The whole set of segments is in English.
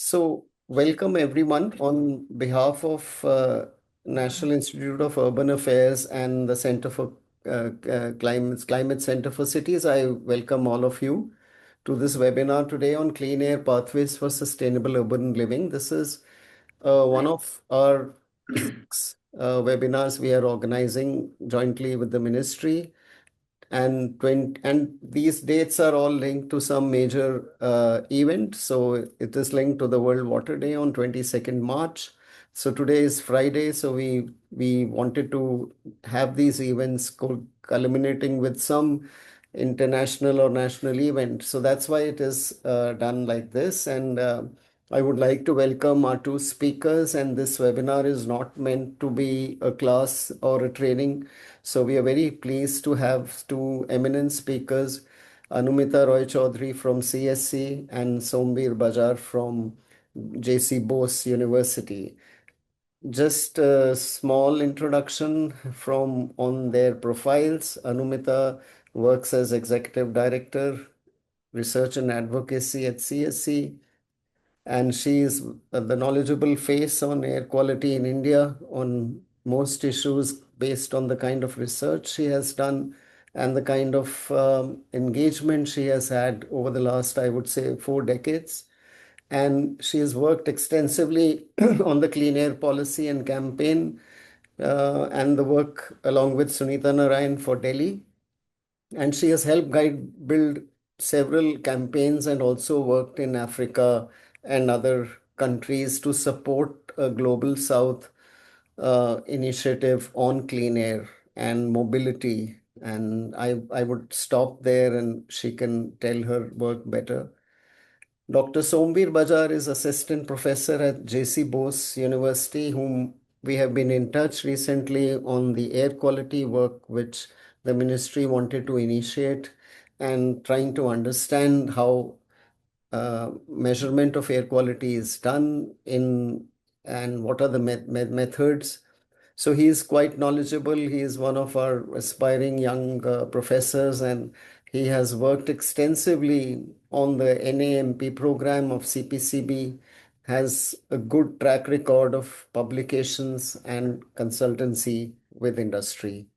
So, welcome everyone on behalf of National Institute of Urban Affairs and the Center for Climate Center for Cities. I welcome all of you to this webinar today on clean air pathways for sustainable urban living. This is one of our six webinars we are organizing jointly with the ministry and these dates are all linked to some major event. So it is linked to the World Water Day on 22nd March. So today is Friday, so we wanted to have these events culminating with some international or national event. So that's why it is done like this. And I would like to welcome our two speakers, and this webinar is not meant to be a class or a training. So we are very pleased to have two eminent speakers, Anumita Roychowdhury from CSC and Somvir Bajar from JC Bose University. Just a small introduction from on their profiles. Anumita works as Executive Director, Research and Advocacy at CSC, and she is the knowledgeable face on air quality in India on most issues based on the kind of research she has done and the kind of engagement she has had over the last, I would say, 4 decades. And she has worked extensively on the clean air policy and campaign and the work along with Sunita Narayan for Delhi. And she has helped guide build several campaigns and also worked in Africa and other countries to support a Global South initiative on clean air and mobility. And I would stop there and she can tell her work better. Dr. Somvir Bajar is assistant professor at JC Bose University, whom we have been in touch recently on the air quality work which the ministry wanted to initiate and trying to understand how measurement of air quality is done in and what are the methods. So he is quite knowledgeable. He is one of our aspiring young professors, and he has worked extensively on the NAMP program of CPCB, has a good track record of publications and consultancy with industry.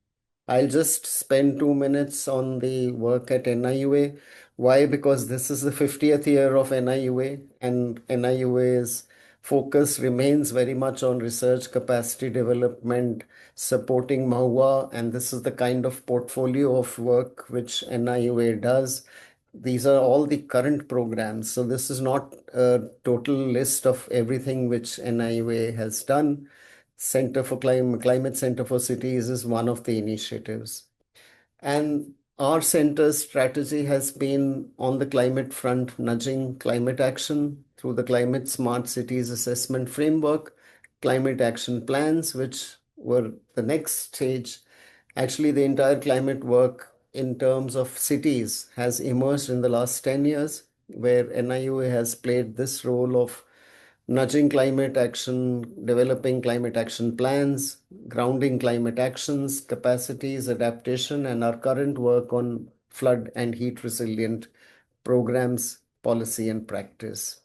I'll just spend 2 minutes on the work at NIUA. Why? Because this is the 50th year of NIUA, and NIUA's focus remains very much on research capacity development, supporting MAUA, and this is the kind of portfolio of work which NIUA does. These are all the current programs. So this is not a total list of everything which NIUA has done. Center for Climate Center for Cities is one of the initiatives. And our center's strategy has been on the climate front, nudging climate action through the Climate Smart Cities Assessment Framework, climate action plans, which were the next stage. Actually, the entire climate work in terms of cities has emerged in the last 10 years, where NIUA has played this role of nudging climate action, developing climate action plans, grounding climate actions, capacities, adaptation, and our current work on flood and heat resilient programs, policy, and practice.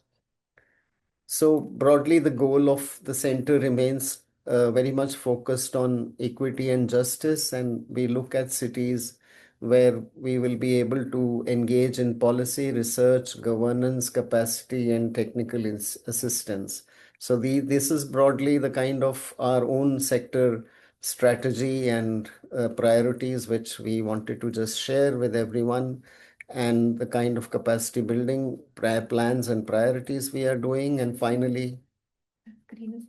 So broadly, the goal of the center remains very much focused on equity and justice, and we look at cities where we will be able to engage in policy, research, governance, capacity, and technical assistance. So this is broadly the kind of our own sector strategy and priorities which we wanted to just share with everyone, and the kind of capacity building plans and priorities we are doing. And finally, share screen.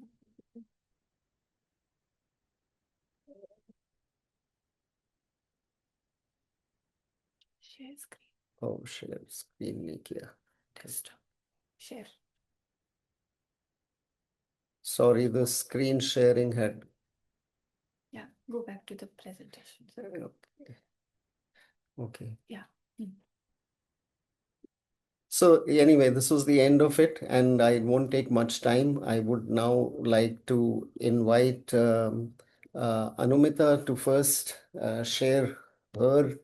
oh, share screen नहीं किया. Desktop. Share. Sorry, the screen sharing had. Yeah, go back to the presentation. Okay. Okay. Yeah. So anyway, this was the end of it, and I won't take much time. I would now like to invite Anumita to first share her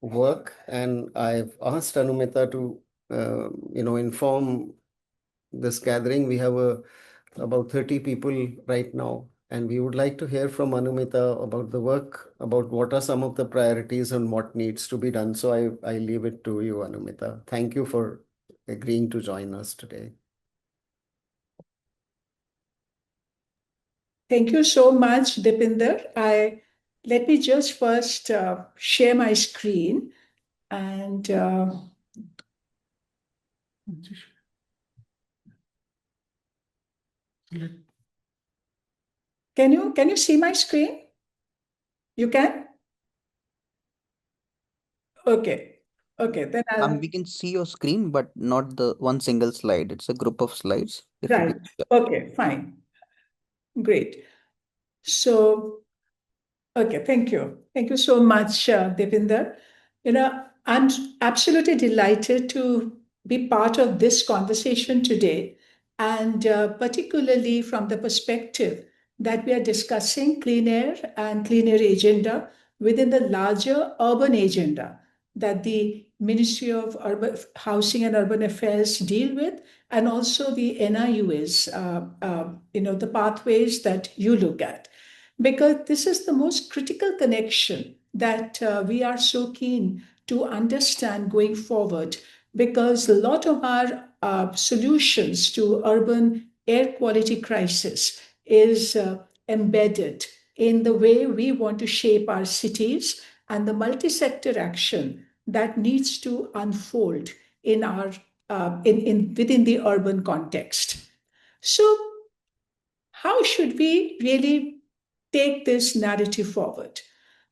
work, and I've asked Anumita to inform this gathering. We have about 30 people right now, and we would like to hear from Anumita about the work, about what are some of the priorities and what needs to be done. So I leave it to you, Anumita. Thank you for agreeing to join us today. Thank you so much, Dipinder. Let me just first share my screen and can you see my screen? You can? Okay. Okay, then We can see your screen, but not the one single slide. It's a group of slides. If you right. could. Okay, fine. Great. So, okay, thank you. Thank you so much, Devinder. I'm absolutely delighted to be part of this conversation today, and particularly from the perspective that we are discussing clean air and clean air agenda within the larger urban agenda that the Ministry of Urban Housing and Urban Affairs deal with, and also the NIUA's, the pathways that you look at, because this is the most critical connection that we are so keen to understand going forward, because a lot of our solutions to urban air quality crisis is embedded in the way we want to shape our cities and the multi-sector action that needs to unfold in our in within the urban context. So how should we really take this narrative forward?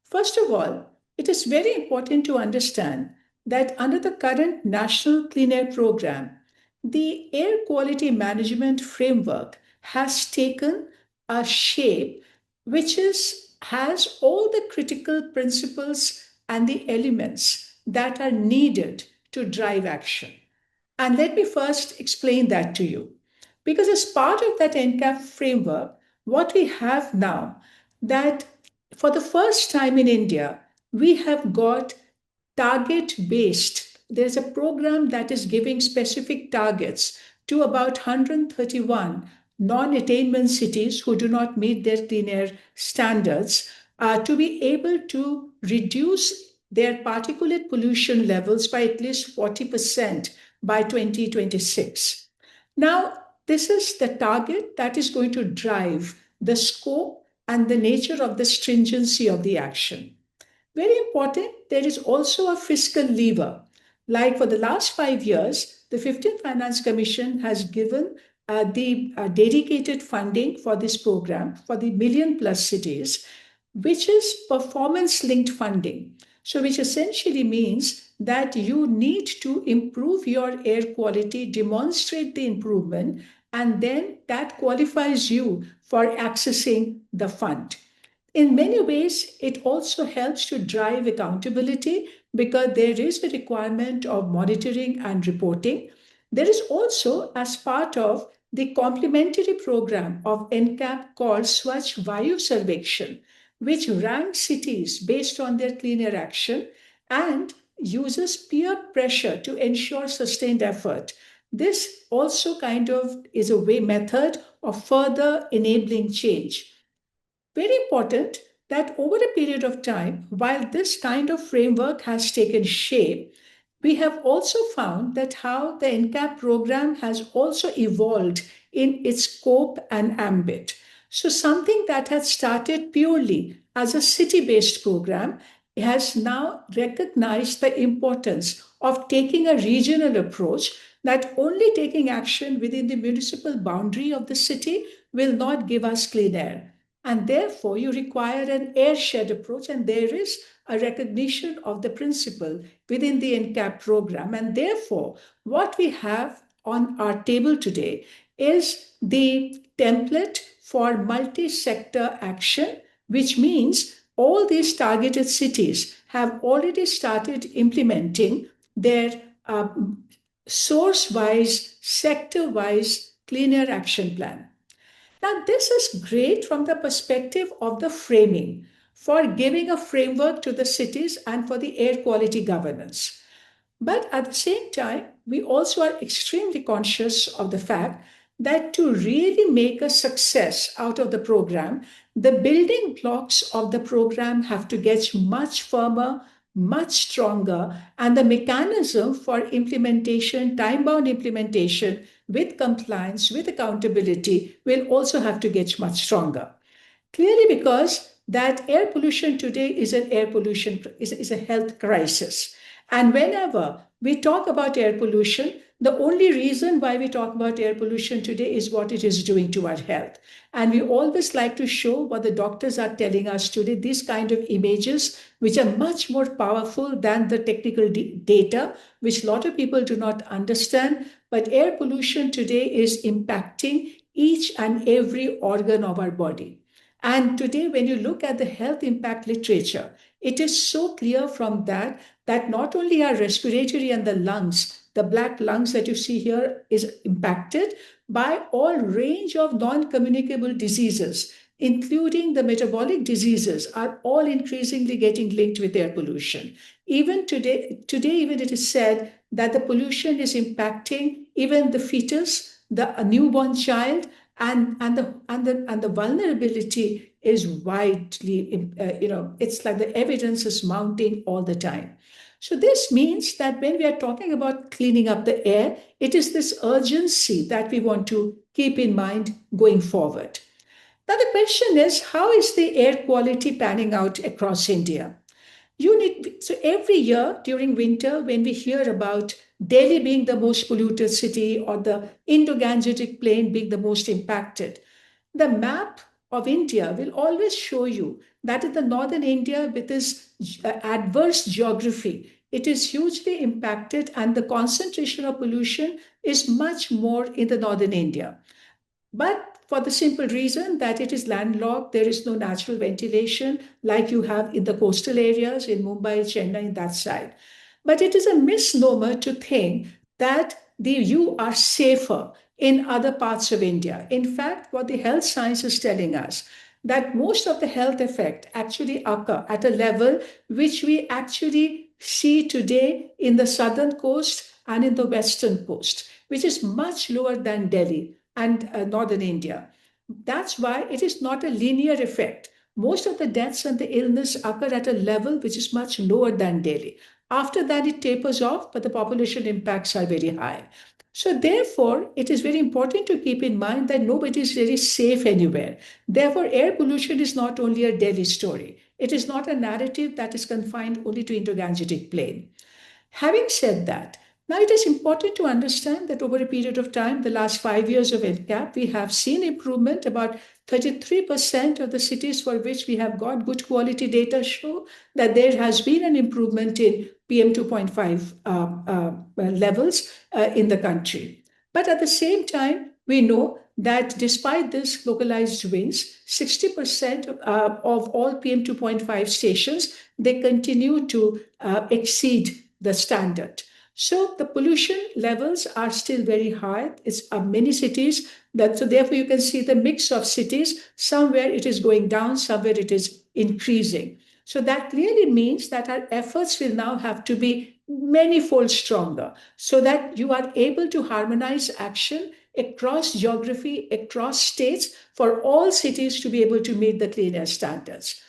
First of all, it is very important to understand that under the current National Clean Air Program, the air quality management framework has taken a shape which has all the critical principles and the elements that are needed to drive action. And let me first explain that to you. Because as part of that NCAP framework, what we have now, that for the first time in India, we have got target based. There's a program that is giving specific targets to about 131 non attainment cities who do not meet their clean air standards to be able to reduce their particulate pollution levels by at least 40% by 2026. Now, this is the target that is going to drive the scope and the nature of the stringency of the action. Very important, there is also a fiscal lever. Like for the last 5 years, the 15th Finance Commission has given the dedicated funding for this program for the million plus cities, which is performance linked funding. So, which essentially means that you need to improve your air quality, demonstrate the improvement, and then that qualifies you for accessing the fund. In many ways, it also helps to drive accountability because there is a requirement of monitoring and reporting. There is also, as part of the complementary program of NCAP called Swachh Vayu Sarvekshan, which ranks cities based on their clean air action and uses peer pressure to ensure sustained effort. This also kind of is a way method of further enabling change. Very important that over a period of time, while this kind of framework has taken shape, we have also found that how the NCAP program has also evolved in its scope and ambit. So, something that had started purely as a city based program has now recognized the importance of taking a regional approach, that only taking action within the municipal boundary of the city will not give us clean air. And therefore, you require an airshed approach, and there is a recognition of the principle within the NCAP program. And therefore, what we have on our table today is the template for multi sector action, which means all these targeted cities have already started implementing their source wise, sector wise clean air action plan. Now, this is great from the perspective of the framing for giving a framework to the cities and for the air quality governance. But at the same time, we also are extremely conscious of the fact that to really make a success out of the program, the building blocks of the program have to get much firmer, much stronger, and the mechanism for implementation, time bound implementation with compliance, with accountability, will also have to get much stronger. Clearly, because that air pollution today is an air pollution, is a health crisis. And whenever we talk about air pollution, the only reason why we talk about air pollution today is what it is doing to our health. And we always like to show what the doctors are telling us today, these kind of images, which are much more powerful than the technical data, which a lot of people do not understand. But air pollution today is impacting each and every organ of our body. And today, when you look at the health impact literature, it is so clear from that that not only our respiratory and the lungs, the black lungs that you see here is impacted by all range of non-communicable diseases, including the metabolic diseases, are all increasingly getting linked with air pollution. Even today even it is said that the pollution is impacting even the fetus, the newborn child, and the vulnerability is widely, it's like the evidence is mounting all the time. So this means that when we are talking about cleaning up the air, it is this urgency that we want to keep in mind going forward. Now the question is, how is the air quality panning out across India? So every year during winter, when we hear about Delhi being the most polluted city or the Indo-Gangetic Plain being the most impacted, the map of India will always show you that in the northern India, with its adverse geography, it is hugely impacted, and the concentration of pollution is much more in the northern India. But for the simple reason that it is landlocked, there is no natural ventilation like you have in the coastal areas in Mumbai, Chennai, that side. But it is a misnomer to think that you are safer in other parts of India. In fact, what the health science is telling us, that most of the health effect actually occur at a level which we actually see today in the southern coast and in the western coast, which is much lower than Delhi and northern India. That's why it is not a linear effect. Most of the deaths and the illness occur at a level which is much lower than Delhi. After that, it tapers off, but the population impacts are very high. So, therefore, it is very important to keep in mind that nobody is really safe anywhere. Therefore, air pollution is not only a Delhi story. It is not a narrative that is confined only to Indo-Gangetic Plain. Having said that, now it is important to understand that over a period of time, the last 5 years of NCAP, we have seen improvement. About 33% of the cities for which we have got good quality data show that there has been an improvement in PM 2.5 levels in the country. But at the same time, we know that despite this localized winds, 60% of all PM 2.5 stations, they continue to exceed the standard. So the pollution levels are still very high. It's many cities so therefore you can see the mix of cities. Somewhere it is going down, somewhere it is increasing. So that clearly means that our efforts will now have to be many-fold stronger so that you are able to harmonize action across geography, across states, for all cities to be able to meet the clean air standards.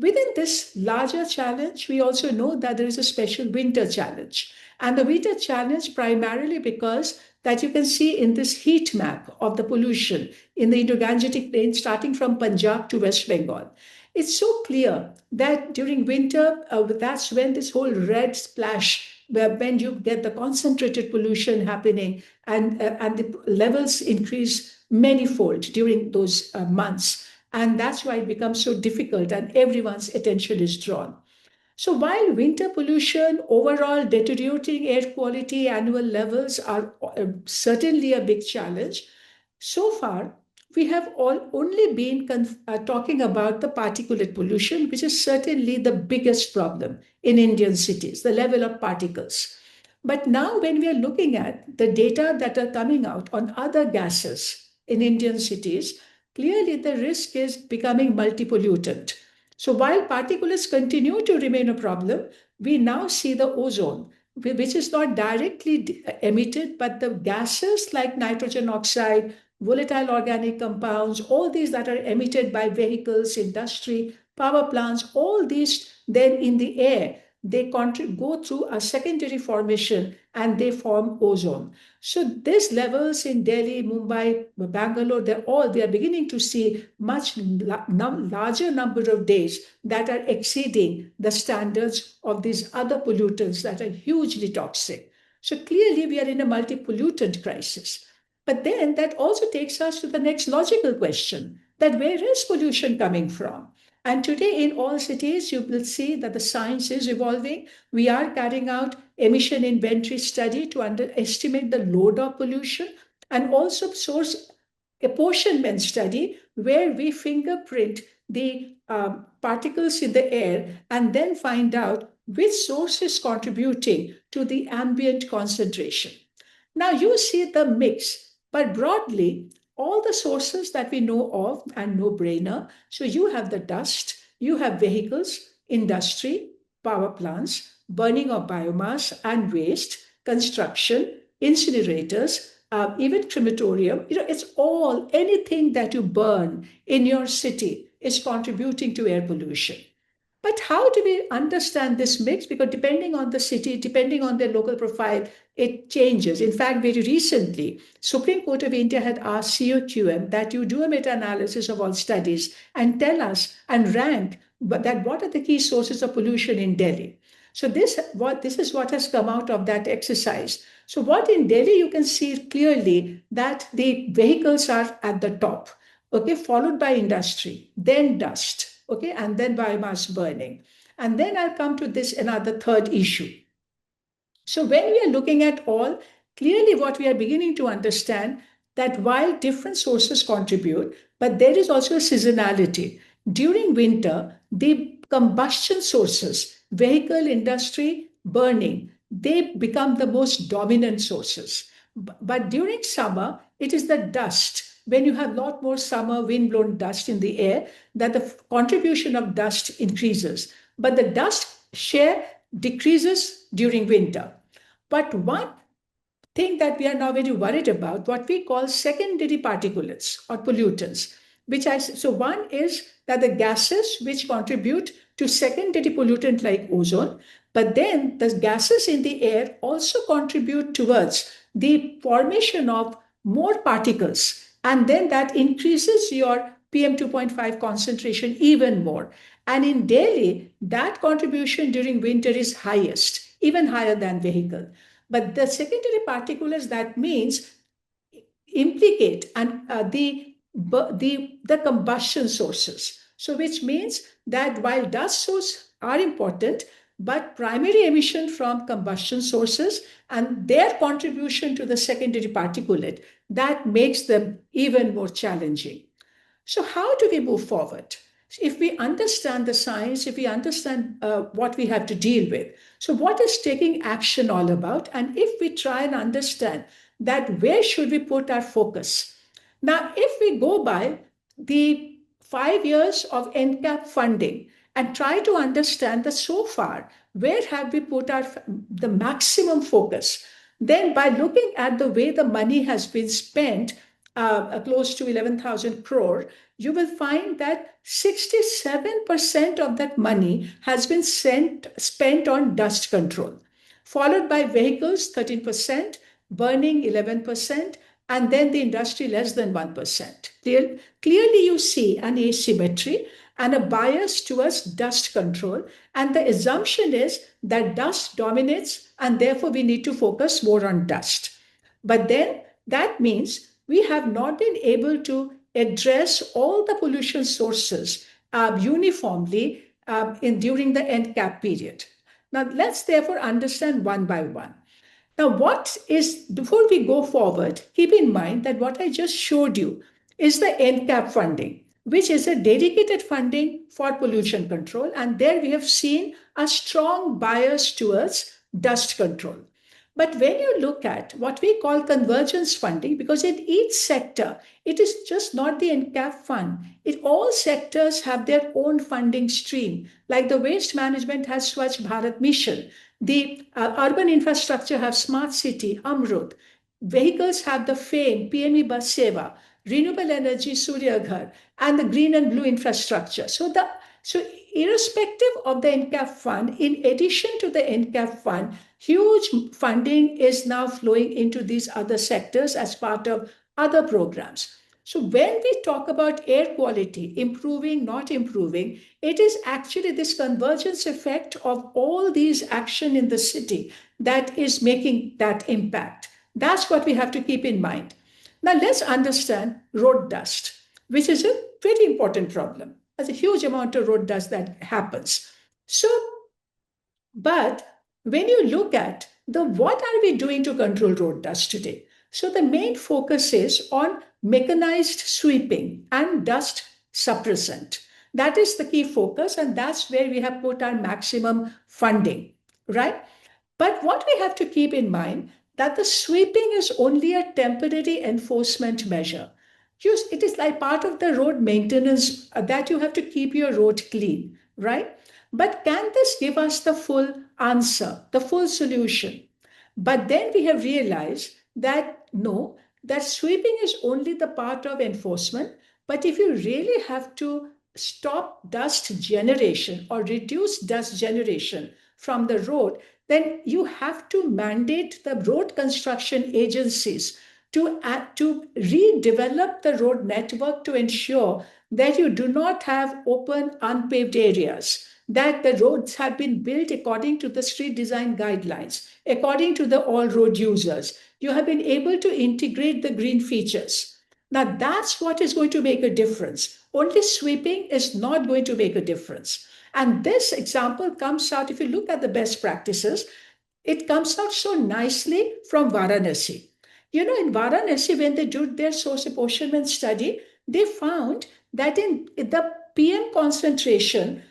Within this larger challenge, we also know that there is a special winter challenge. And the winter challenge primarily because that you can see in this heat map of the pollution in the Indo-Gangetic Plain starting from Punjab to West Bengal. It's so clear that during winter, that's when this whole red splash, when you get the concentrated pollution happening and the levels increase manyfold during those months. And that's why it becomes so difficult and everyone's attention is drawn. So while winter pollution, overall deteriorating air quality, annual levels are certainly a big challenge, so far we have only been talking about the particulate pollution, which is certainly the biggest problem in Indian cities, the level of particles. But now when we are looking at the data that are coming out on other gases in Indian cities, clearly the risk is becoming multi-pollutant. So while particulates continue to remain a problem, we now see the ozone, which is not directly emitted, but the gases like nitrogen oxide, volatile organic compounds, all these that are emitted by vehicles, industry, power plants, all these then in the air, they go through a secondary formation and they form ozone. So these levels in Delhi, Mumbai, Bangalore, they are beginning to see much larger number of days that are exceeding the standards of these other pollutants that are hugely toxic. So clearly we are in a multi-pollutant crisis. But then that also takes us to the next logical question, that where is pollution coming from? And today in all cities, you will see that the science is evolving. We are carrying out emission inventory study to estimate the load of pollution, and also source apportionment study where we fingerprint the particles in the air and then find out which source is contributing to the ambient concentration. Now you see the mix, but broadly, all the sources that we know of and no brainer. So you have the dust, you have vehicles, industry, power plants, burning of biomass and waste, construction, incinerators, even crematorium. It's all, anything that you burn in your city is contributing to air pollution. But how do we understand this mix? Because depending on the city, depending on their local profile, it changes. In fact, very recently, Supreme Court of India had asked COQM that you do a meta-analysis of all studies and tell us and rank what are the key sources of pollution in Delhi. So this is what has come out of that exercise. So what in Delhi you can see clearly that the vehicles are at the top, okay, followed by industry, then dust, okay, and then biomass burning. And then I'll come to this another third issue. So when we are looking at all, clearly what we are beginning to understand that while different sources contribute, but there is also a seasonality. During winter, the combustion sources, vehicle industry, burning, they become the most dominant sources. But during summer, it is the dust. When you have a lot more summer wind-blown dust in the air, that the contribution of dust increases. But the dust share decreases during winter. But one thing that we are now very worried about, what we call secondary particulates or pollutants, so one is that the gases which contribute to secondary pollutant like ozone, but then the gases in the air also contribute towards the formation of more particles, and then that increases your PM 2.5 concentration even more. And in Delhi, that contribution during winter is highest, even higher than vehicle. But the secondary particulates, that means implicate and the combustion sources. So which means that while dust sources are important, but primary emission from combustion sources and their contribution to the secondary particulate, that makes them even more challenging. So how do we move forward? If we understand the science, if we understand what we have to deal with, so what is taking action all about? And if we try and understand that where should we put our focus? Now, if we go by the 5 years of NCAP funding and try to understand that so far, where have we put the maximum focus? Then by looking at the way the money has been spent, close to 11,000 crore, you will find that 67% of that money has been spent on dust control, followed by vehicles 13%, burning 11%, and then the industry less than 1%. Clearly you see an asymmetry and a bias towards dust control, and the assumption is that dust dominates and therefore we need to focus more on dust. But then that means we have not been able to address all the pollution sources uniformly during the NCAP period. Now, let's therefore understand one by one. Now, before we go forward, keep in mind that what I just showed you is the NCAP funding, which is a dedicated funding for pollution control. And there we have seen a strong bias towards dust control. But when you look at what we call convergence funding, because in each sector, it is just not the NCAP fund. All sectors have their own funding stream, like the waste management has Swachh Bharat Mission, the urban infrastructure have Smart City, Amrut, vehicles have the FAME, PME Bus Seva, renewable energy, Surya Ghar, and the green and blue infrastructure. So irrespective of the NCAP fund, in addition to the NCAP fund, huge funding is now flowing into these other sectors as part of other programs. So when we talk about air quality, improving, not improving, it is actually this convergence effect of all these action in the city that is making that impact. That's what we have to keep in mind. Now let's understand road dust, which is a very important problem. There's a huge amount of road dust that happens. So, but when you look at what are we doing to control road dust today? So the main focus is on mechanized sweeping and dust suppressant. That is the key focus, and that's where we have put our maximum funding, right? But what we have to keep in mind that the sweeping is only a temporary enforcement measure. It is like part of the road maintenance that you have to keep your road clean, right? But can this give us the full answer, the full solution? But then we have realized that no, that sweeping is only the part of enforcement. But if you really have to stop dust generation or reduce dust generation from the road, then you have to mandate the road construction agencies to redevelop the road network to ensure that you do not have open, unpaved areas, that the roads have been built according to the street design guidelines, according to the all road users. You have been able to integrate the green features. Now, that's what is going to make a difference. Only sweeping is not going to make a difference. And this example comes out, if you look at the best practices, it comes out so nicely from Varanasi. In Varanasi, when they did their source apportionment study, they found that in the PM concentration,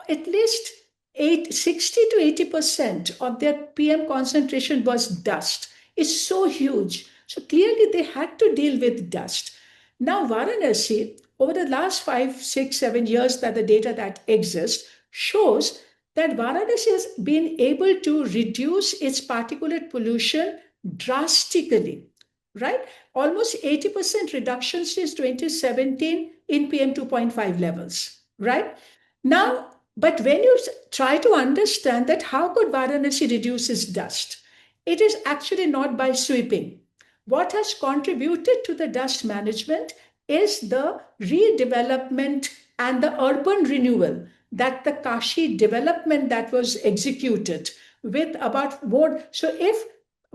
at least 60 to 80% of their PM concentration was dust. It's so huge. So clearly they had to deal with dust. Now, Varanasi, over the last 5, 6, 7 years that the data that exists shows that Varanasi has been able to reduce its particulate pollution drastically, right? Almost 80% reduction since 2017 in PM 2.5 levels, right? Now, but when you try to understand that how could Varanasi reduce its dust, it is actually not by sweeping. What has contributed to the dust management is the redevelopment and the urban renewal that the Kashi development that was executed with about more. So if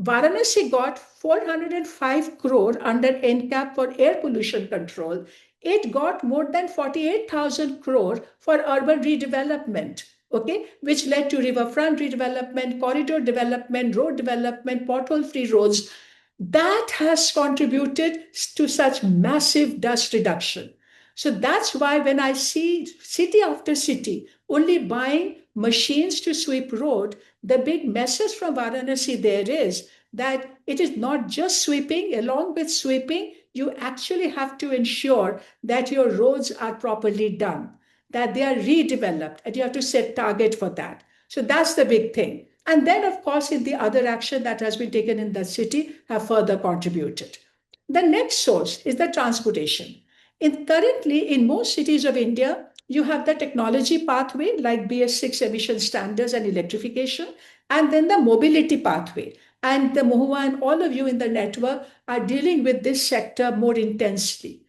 Varanasi got 405 crore under NCAP for air pollution control, it got more than 48,000 crore for urban redevelopment, okay, which led to riverfront redevelopment, corridor development, road development, pothole-free roads. That has contributed to such massive dust reduction. So that's why when I see city after city only buying machines to sweep road, the big message from Varanasi there is that it is not just sweeping. Along with sweeping, you actually have to ensure that your roads are properly done, that they are redeveloped, and you have to set target for that. So that's the big thing. And then, of course, in the other action that has been taken in the city have further contributed. The next source is the transportation. Currently, in most cities of India, you have the technology pathway like BS6 emission standards and electrification, and then the mobility pathway. And the Mohua and all of you in the network are dealing with this sector more intensely.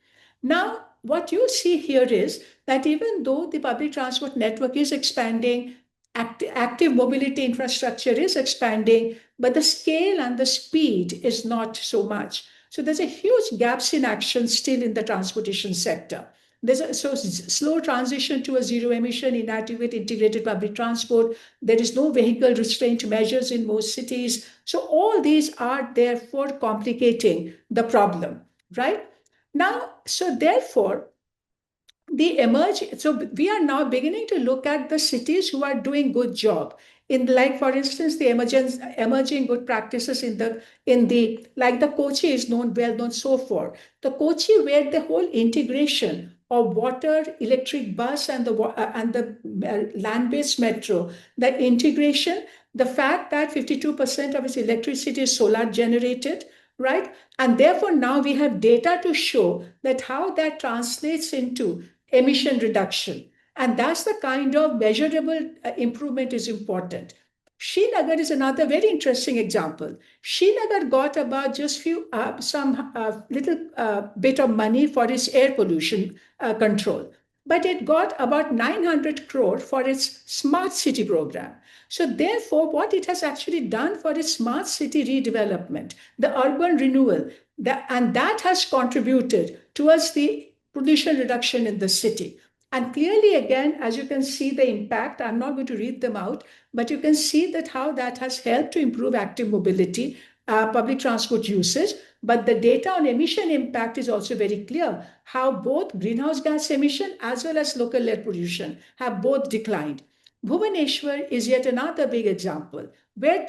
Now, what you see here is that even though the public transport network is expanding, active mobility infrastructure is expanding, but the scale and the speed is not so much. So there's a huge gaps in action still in the transportation sector. There's a slow transition to a zero emission, inadequate integrated public transport. There is no vehicle restraint measures in most cities. So all these are therefore complicating the problem, right? Now, so therefore, so we are now beginning to look at the cities who are doing good job in like, for instance, the emerging good practices in the like the Kochi is well known so far. The Kochi, where the whole integration of water, electric bus, and the land-based metro, the integration, the fact that 52% of its electricity is solar generated, right? And therefore, now we have data to show that how that translates into emission reduction. And that's the kind of measurable improvement is important. Srinagar is another very interesting example. Srinagar got about just some little bit of money for its air pollution control, but it got about 900 crore for its smart city program. So therefore, what it has actually done for its smart city redevelopment, the urban renewal, and that has contributed towards the pollution reduction in the city. And clearly, again, as you can see the impact, I'm not going to read them out, but you can see that how that has helped to improve active mobility, public transport usage. But the data on emission impact is also very clear, how both greenhouse gas emission as well as local air pollution have both declined. Bhubaneswar is yet another big example, where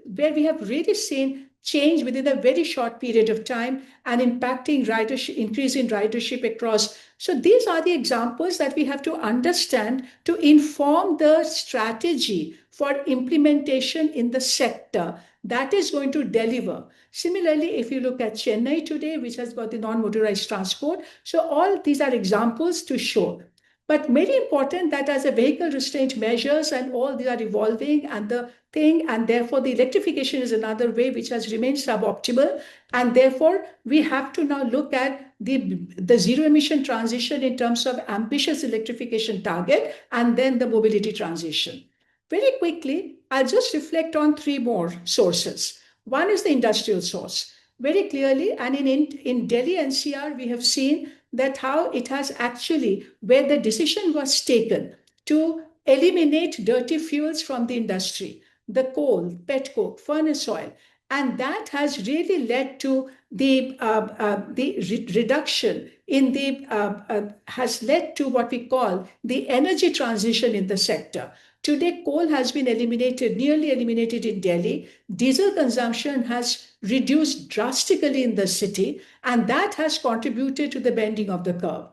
where we have really seen change within a very short period of time and impacting ridership, increase in ridership across. So these are the examples that we have to understand to inform the strategy for implementation in the sector that is going to deliver. Similarly, if you look at Chennai today, which has got the non-motorized transport, so all these are examples to show. But very important that as a vehicle restraint measures and all these are evolving and the thing, and therefore the electrification is another way which has remained suboptimal. And therefore, we have to now look at the zero emission transition in terms of ambitious electrification target and then the mobility transition. Very quickly, I'll just reflect on three more sources. One is the industrial source. Very clearly, and in Delhi NCR, we have seen that how it has actually, where the decision was taken to eliminate dirty fuels from the industry, the coal, petcoke, furnace oil, and that has really led to the reduction in has led to what we call the energy transition in the sector. Today, coal has been nearly eliminated in Delhi. Diesel consumption has reduced drastically in the city, and that has contributed to the bending of the curve.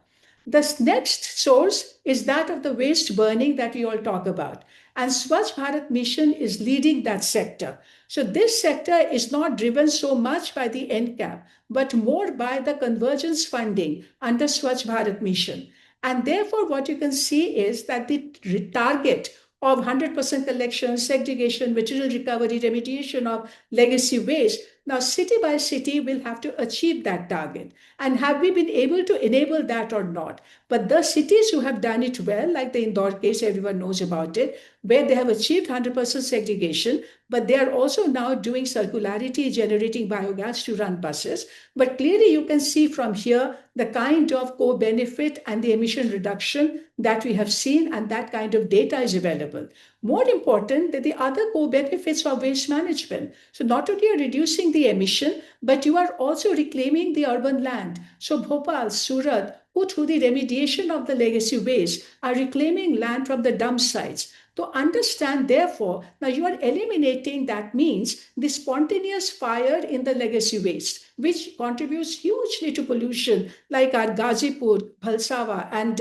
The next source is that of the waste burning that we all talk about. And Swachh Bharat Mission is leading that sector. So this sector is not driven so much by the NCAP, but more by the convergence funding under Swachh Bharat Mission. And therefore, what you can see is that the target of 100% collection, segregation, material recovery, remediation of legacy waste. Now, city by city, we'll have to achieve that target. And have we been able to enable that or not? But the cities who have done it well, like the Indore case, everyone knows about it, where they have achieved 100% segregation, but they are also now doing circularity, generating biogas to run buses. But clearly, you can see from here the kind of co-benefit and the emission reduction that we have seen, and that kind of data is available. More important than the other co-benefits of waste management. So not only are you reducing the emission, but you are also reclaiming the urban land. So Bhopal, Surat, who through the remediation of the legacy waste are reclaiming land from the dump sites. To understand, therefore, now you are eliminating, that means the spontaneous fire in the legacy waste, which contributes hugely to pollution, like our Ghazipur, Bhalsawa, and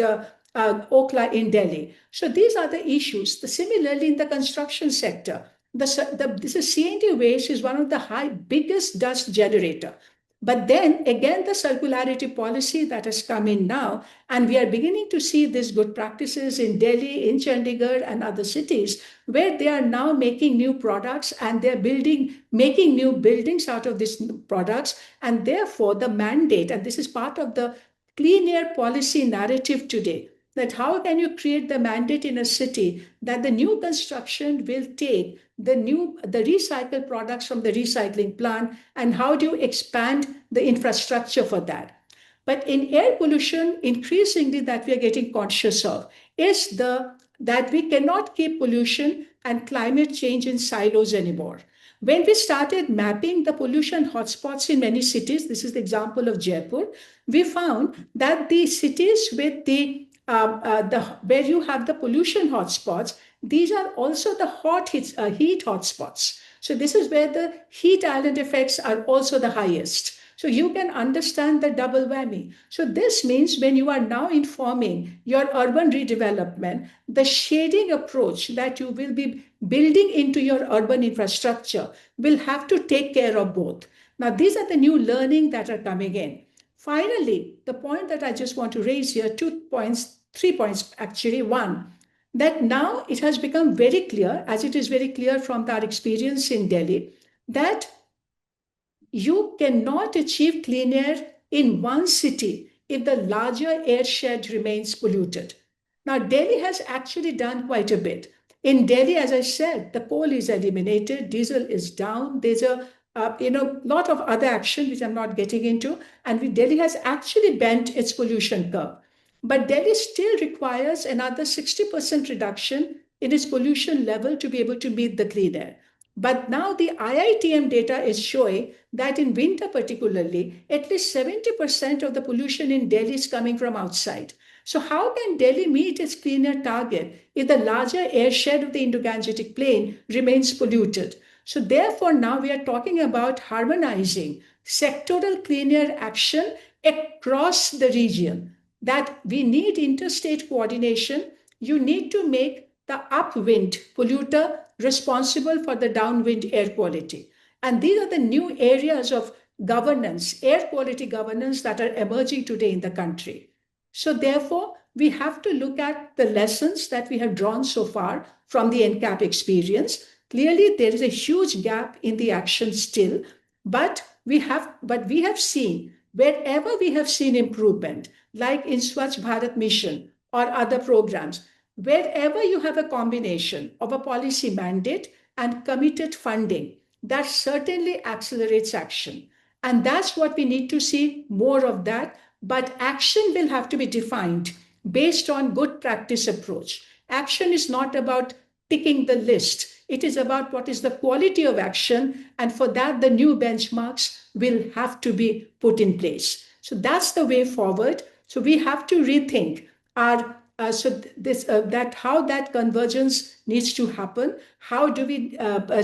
Okla in Delhi. So these are the issues. Similarly, in the construction sector, this C&D waste is one of the biggest dust generator. But then again, the circularity policy that has come in now, and we are beginning to see these good practices in Delhi, in Chandigarh, and other cities, where they are now making new products and they're making new buildings out of these products. And therefore, the mandate, and this is part of the clean air policy narrative today, that how can you create the mandate in a city that the new construction will take the recycled products from the recycling plant, and how do you expand the infrastructure for that? But in air pollution, increasingly that we are getting conscious of is that we cannot keep pollution and climate change in silos anymore. When we started mapping the pollution hotspots in many cities, this is the example of Jaipur, we found that the cities with where you have the pollution hotspots, these are also the heat hotspots. So this is where the heat island effects are also the highest. So you can understand the double whammy. So this means when you are now informing your urban redevelopment, the shading approach that you will be building into your urban infrastructure will have to take care of both. Now, these are the new learning that are coming in. Finally, the point that I just want to raise here, 2 points, 3 points actually. One, that now it has become very clear, as it is very clear from our experience in Delhi, that you cannot achieve clean air in one city if the larger airshed remains polluted. Now, Delhi has actually done quite a bit. In Delhi, as I said, the coal is eliminated, diesel is down. There's a lot of other action which I'm not getting into, and Delhi has actually bent its pollution curve. But Delhi still requires another 60% reduction in its pollution level to be able to meet the clean air. But now the IITM data is showing that in winter particularly, at least 70% of the pollution in Delhi is coming from outside. So how can Delhi meet its clean air target if the larger airshed of the Indo-Gangetic Plain remains polluted? So therefore now we are talking about harmonizing sectoral clean air action across the region, that we need interstate coordination. You need to make the upwind polluter responsible for the downwind air quality. And these are the new areas of governance, air quality governance, that are emerging today in the country. So therefore, we have to look at the lessons that we have drawn so far from the NCAP experience. Clearly, there is a huge gap in the action still, but we have seen, wherever we have seen improvement, like in Swachh Bharat Mission or other programs, wherever you have a combination of a policy mandate and committed funding, that certainly accelerates action. And that's what we need to see more of that. But action will have to be defined based on good practice approach. Action is not about ticking the list. It is about what is the quality of action. And for that, the new benchmarks will have to be put in place. So that's the way forward. So we have to rethink our that how that convergence needs to happen. How do we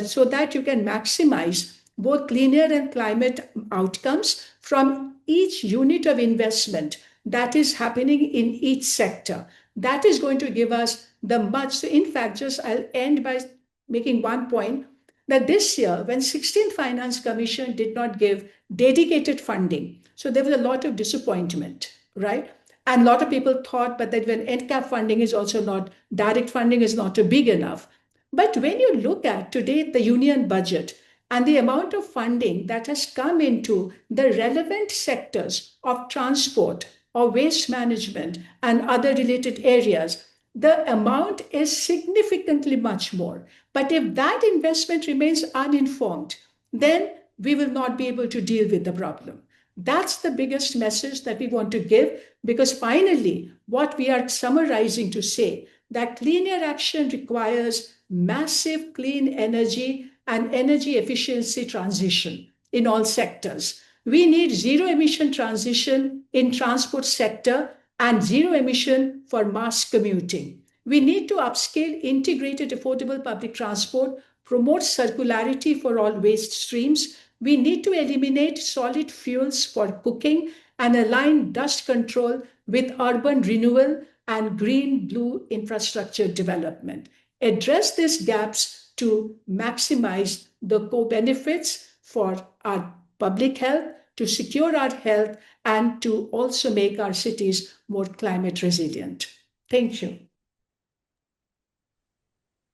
so that you can maximize both clean air and climate outcomes from each unit of investment that is happening in each sector. That is going to give us the much. So in fact, just I'll end by making one point, that this year, when 16th Finance Commission did not give dedicated funding, so there was a lot of disappointment, right? And a lot of people thought, but that when NCAP funding is also not, direct funding is not big enough. But when you look at today the union budget and the amount of funding that has come into the relevant sectors of transport or waste management and other related areas, the amount is significantly much more. But if that investment remains uninformed, then we will not be able to deal with the problem. That's the biggest message that we want to give, because finally, what we are summarizing to say, that clean air action requires massive clean energy and energy efficiency transition in all sectors. We need zero emission transition in transport sector and zero emission for mass commuting. We need to upscale integrated affordable public transport, promote circularity for all waste streams. We need to eliminate solid fuels for cooking and align dust control with urban renewal and green-blue infrastructure development. Address these gaps to maximize the co-benefits for our public health, to secure our health, and to also make our cities more climate resilient. Thank you.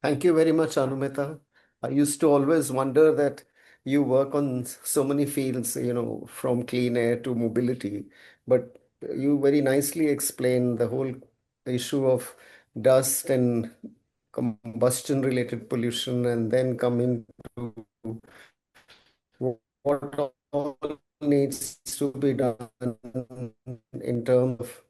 Thank you very much, Anumita. I used to always wonder that you work on so many fields, from clean air to mobility, but you very nicely explained the whole issue of dust and combustion related pollution, and then coming to what all needs to be done in terms of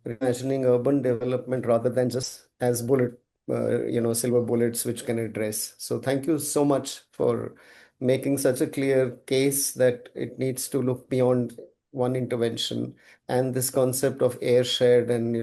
reimagining urban development rather than just as silver bullets which can address. So thank you so much for making such a clear case that it needs to look beyond one intervention, and this concept of air shared and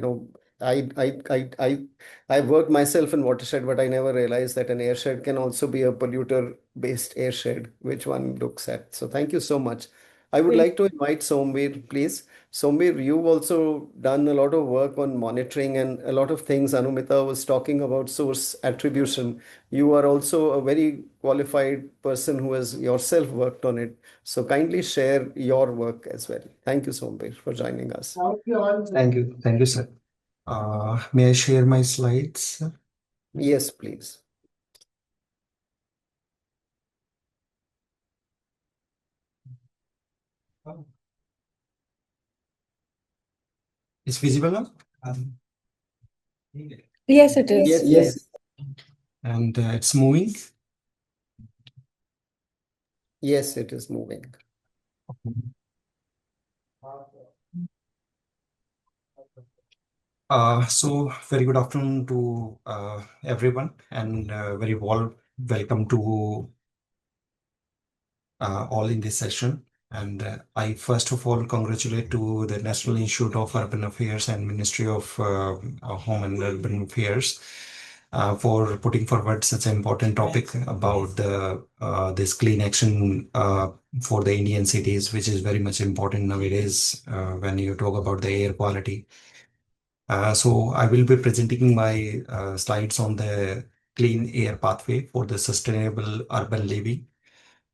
I worked myself in watershed, but I never realized that an airshed can also be a polluter-based airshed, which one looks at. So thank you so much. I would Great. like to invite Somvir, please. Somvir, you've also done a lot of work on monitoring and a lot of things. Anumita was talking about source attribution. You are also a very qualified person who has yourself worked on it. So kindly share your work as well. Thank you, Somvir, for joining us. Thank you. Thank you, sir. May I share my slides? Yes, please. It's visible now? Yes, it is. Yes, Yes. yes. And it's moving. Yes, it is moving. So very good afternoon to everyone, and very warm welcome to all in this session. And I first of all congratulate to the National Institute of Urban Affairs and Ministry of Home and Urban Affairs for putting forward such an important topic about the this clean action for the Indian cities, which is very much important nowadays when you talk about the air quality. So I will be presenting my slides on the clean air pathway for the sustainable urban living.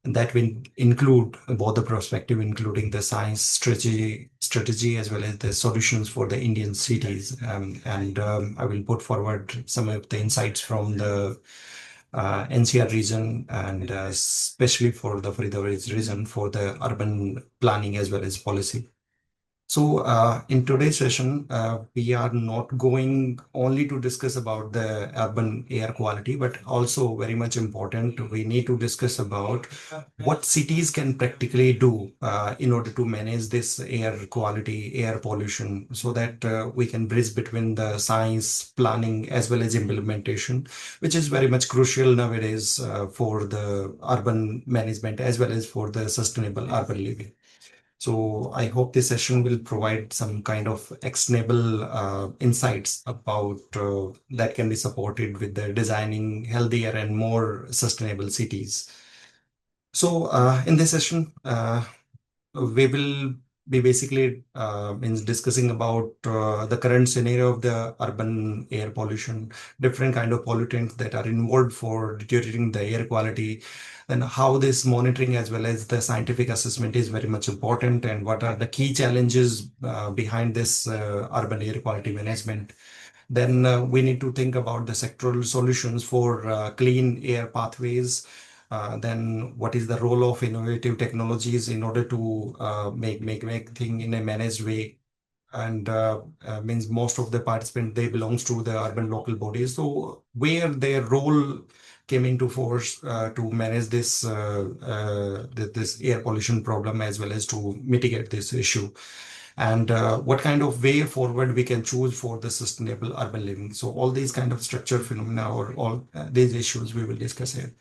And that will include both the perspective, including the science strategy as well as the solutions for the Indian cities. And I will put forward some of the insights from the NCR region and especially for the Faridabad region for the urban planning as well as policy. So, in today's session, we are not going only to discuss about the urban air quality, but also very much important, we need to discuss about what cities can practically do in order to manage this air quality, air pollution, so that we can bridge between the science, planning, as well as implementation, which is very much crucial nowadays for the urban management as well as for the sustainable urban living. So I hope this session will provide some kind of actionable insights about that can be supported with the designing healthier and more sustainable cities. So in this session, we will be basically means discussing about the current scenario of the urban air pollution, different kind of pollutants that are involved for deteriorating the air quality, and how this monitoring as well as the scientific assessment is very much important, and what are the key challenges behind this urban air quality management. Then we need to think about the sectoral solutions for clean air pathways. Then what is the role of innovative technologies in order to make thing in a managed way? And means most of the participants, they belongs to the urban local bodies. So where their role came into force to manage this air pollution problem as well as to mitigate this issue, and what kind of way forward we can choose for the sustainable urban living. So all these kind of structure phenomena or all these issues we will discuss here.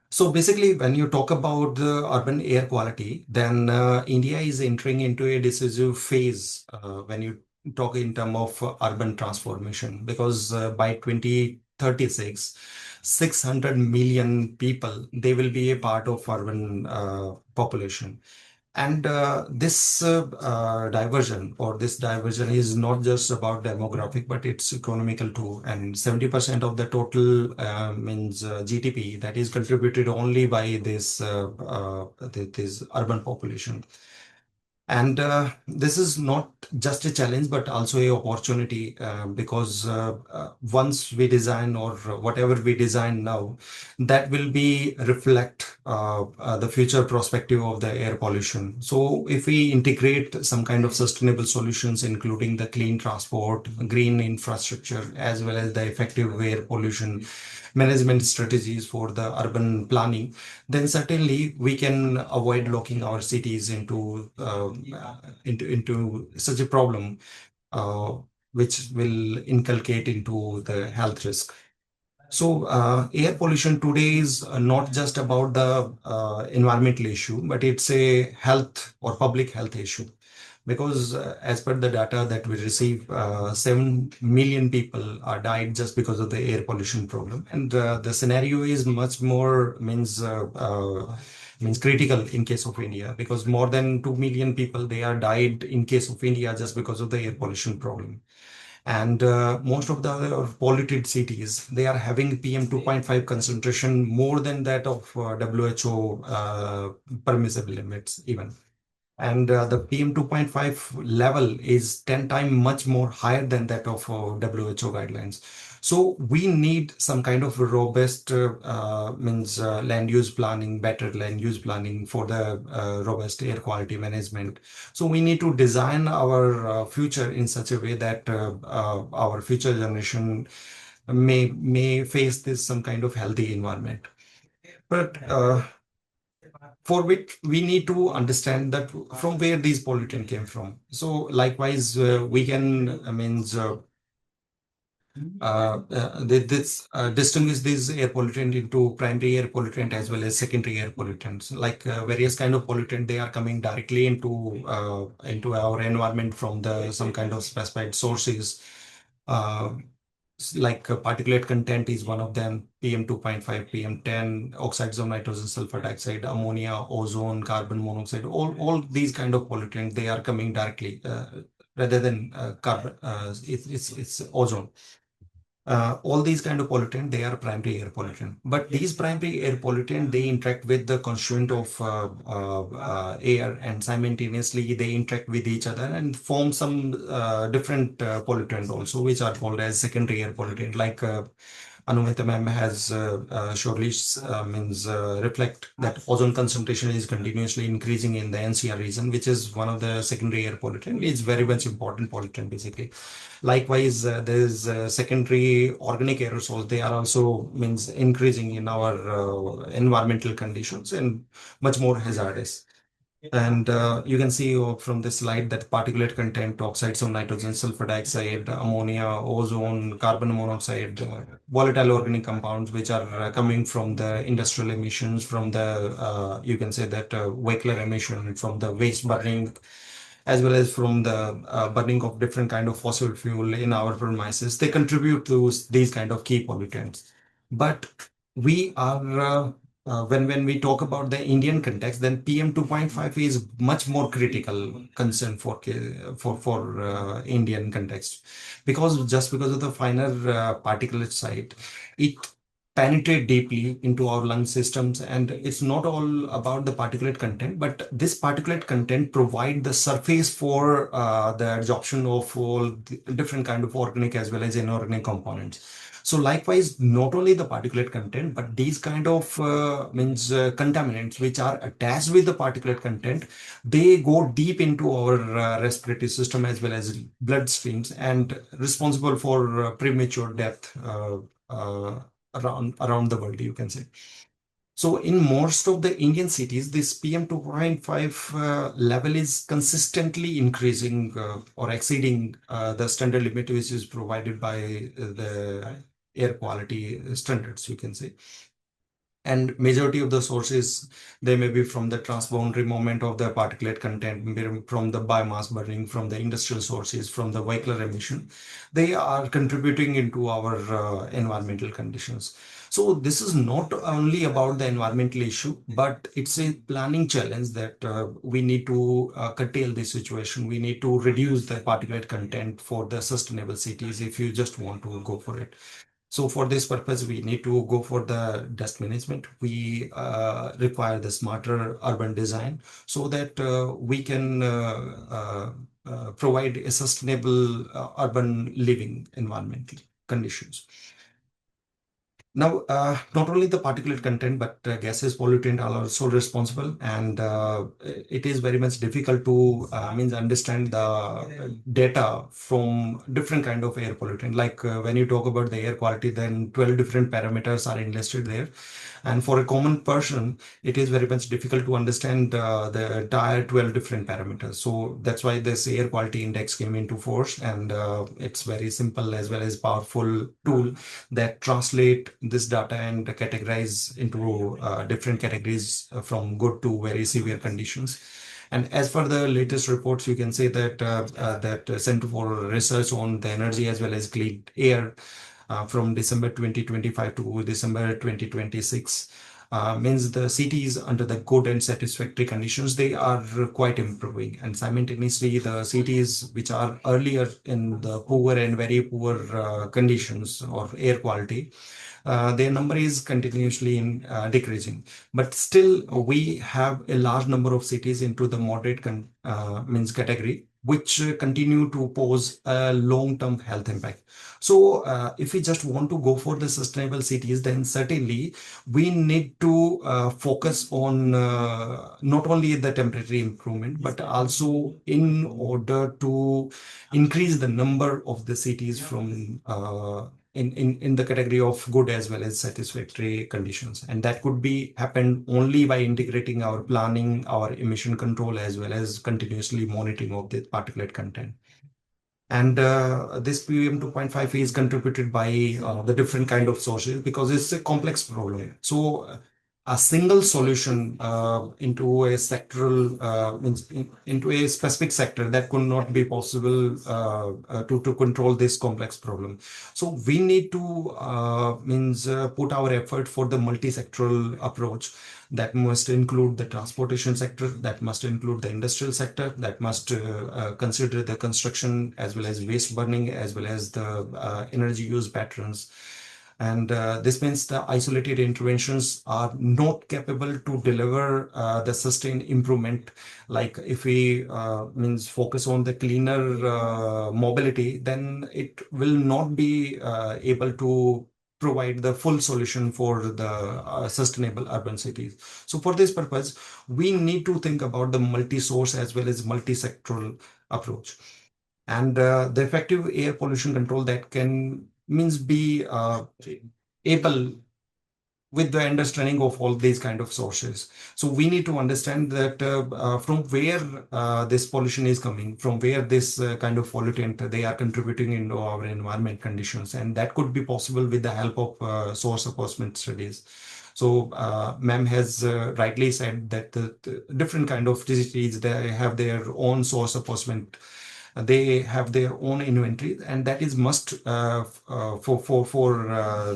So basically, when you talk about the urban air quality, then India is entering into a decisive phase when you talk in terms of urban transformation, because by 2036, 600 million people, they will be a part of urban population. And this diversion is not just about demographic, but it's economical too. And 70% of the total means GDP that is contributed only by this urban population. And this is not just a challenge, but also a opportunity because once we design or whatever we design now, that will be reflect the future perspective of the air pollution. So if we integrate some kind of sustainable solutions, including the clean transport, green infrastructure, as well as the effective air pollution management strategies for the urban planning, then certainly we can avoid locking our cities into such a problem, uh, which will inculcate into the health risk. So, air pollution today is not just about the environmental issue, but it's a health or public health issue. because as per the data that we receive, 7 million people are died just because of the air pollution problem, and the scenario is much more means critical in case of India, because more than 2 million people they are died in case of India just because of the air pollution problem. And most of the other polluted cities, they are having PM 2.5 concentration more than that of WHO permissible limits even. And the PM 2.5 level is 10 times much more higher than that of WHO guidelines. So we need some kind of robust land use planning, better land use planning for the robust air quality management. So we need to design our future in such a way that our future generation may face this some kind of healthy environment. But for which we need to understand that from where these pollutant came from. So likewise, we can, distinguish these air pollutant into primary air pollutant as well as secondary air pollutants. Like various kind of pollutant, they are coming directly into our environment from the some kind of specified sources. Like particulate content is one of them, PM 2.5, PM 10, oxides of nitrogen, sulfur dioxide, ammonia, ozone, carbon monoxide, all these kind of pollutants, they are coming directly rather than carbon, it's ozone. All these kind of pollutant, they are primary air pollutant. But these primary air pollutant, they interact with the constituent of air, and simultaneously they interact with each other and form some different pollutant also, which are called as secondary air pollutant. Like Anumita ma'am has surely reflect that ozone concentration is continuously increasing in the NCR region, which is one of the secondary air pollutant. It's very much important pollutant basically. Likewise, there is secondary organic aerosols. They are also increasing in our environmental conditions and much more hazardous. And you can see from this slide that particulate content, oxides of nitrogen, sulfur dioxide, ammonia, ozone, carbon monoxide, volatile organic compounds, which are coming from the industrial emissions, from the, you can say that vehicular emission, from the waste burning, as well as from the burning of different kind of fossil fuel in our premises. They contribute to these kind of key pollutants. But we are when we talk about the Indian context, then PM 2.5 is much more critical concern for Indian context, because just because of the finer particulate side, it penetrate deeply into our lung systems, and it's not all about the particulate content, but this particulate content provide the surface for the absorption of all the different kind of organic as well as inorganic components. So likewise, not only the particulate content, but these kind of contaminants which are attached with the particulate content, they go deep into our respiratory system as well as blood streams, and responsible for premature death around the world, you can say. So in most of the Indian cities, this PM 2.5 level is consistently increasing or exceeding the standard limit which is provided by the air quality standards, you can say. And majority of the sources, they may be from the transboundary movement of the particulate content, maybe from the biomass burning, from the industrial sources, from the vehicular emission. They are contributing into our environmental conditions. So this is not only about the environmental issue, but it's a planning challenge that we need to curtail this situation. We need to reduce the particulate content for the sustainable cities if you just want to go for it. So for this purpose, we need to go for the dust management. We require the smarter urban design so that we can provide a sustainable urban living environmental conditions. Now, not only the particulate content, but gases pollutant are also responsible, and it is very much difficult to understand the data from different kind of air pollutant. Like when you talk about the air quality, then 12 different parameters are enlisted there. And for a common person, it is very much difficult to understand the entire 12 different parameters. So that's why this air quality index came into force, and it's very simple as well as powerful tool that translate this data and categorize into different categories from good to very severe conditions. And as for the latest reports, you can say that Center for Research on the Energy as well as Clean Air from December 2025 to December 2026 means the cities under the good and satisfactory conditions, they are quite improving. And simultaneously, the cities which are earlier in the poor and very poor conditions or air quality, their number is continuously decreasing. But still, we have a large number of cities into the moderate means category, which continue to pose a long-term health impact. So if we just want to go for the sustainable cities, then certainly we need to focus on not only the temporary improvement, but also in order to increase the number of the cities from in the category of good as well as satisfactory conditions. And that could be happened only by integrating our planning, our emission control, as well as continuously monitoring of the particulate content. And this PM 2.5 is contributed by the different kind of sources because it's a complex problem. So a single solution into a sectoral into a specific sector, that could not be possible to control this complex problem. So we need to put our effort for the multi-sectoral approach. That must include the transportation sector, that must include the industrial sector, that must consider the construction as well as waste burning, as well as the energy use patterns. And this means the isolated interventions are not capable to deliver the sustained improvement. Like if we focus on the cleaner mobility, then it will not be able to provide the full solution for the sustainable urban cities. So for this purpose, we need to think about the multi-source as well as multi-sectoral approach. And the effective air pollution control that can be able with the understanding of all these kind of sources. So we need to understand that from where this pollution is coming, from where this kind of pollutant they are contributing into our environment conditions. And that could be possible with the help of source assessment studies. So ma'am has rightly said that the different kind of cities, they have their own source assessment. They have their own inventory, and that is must for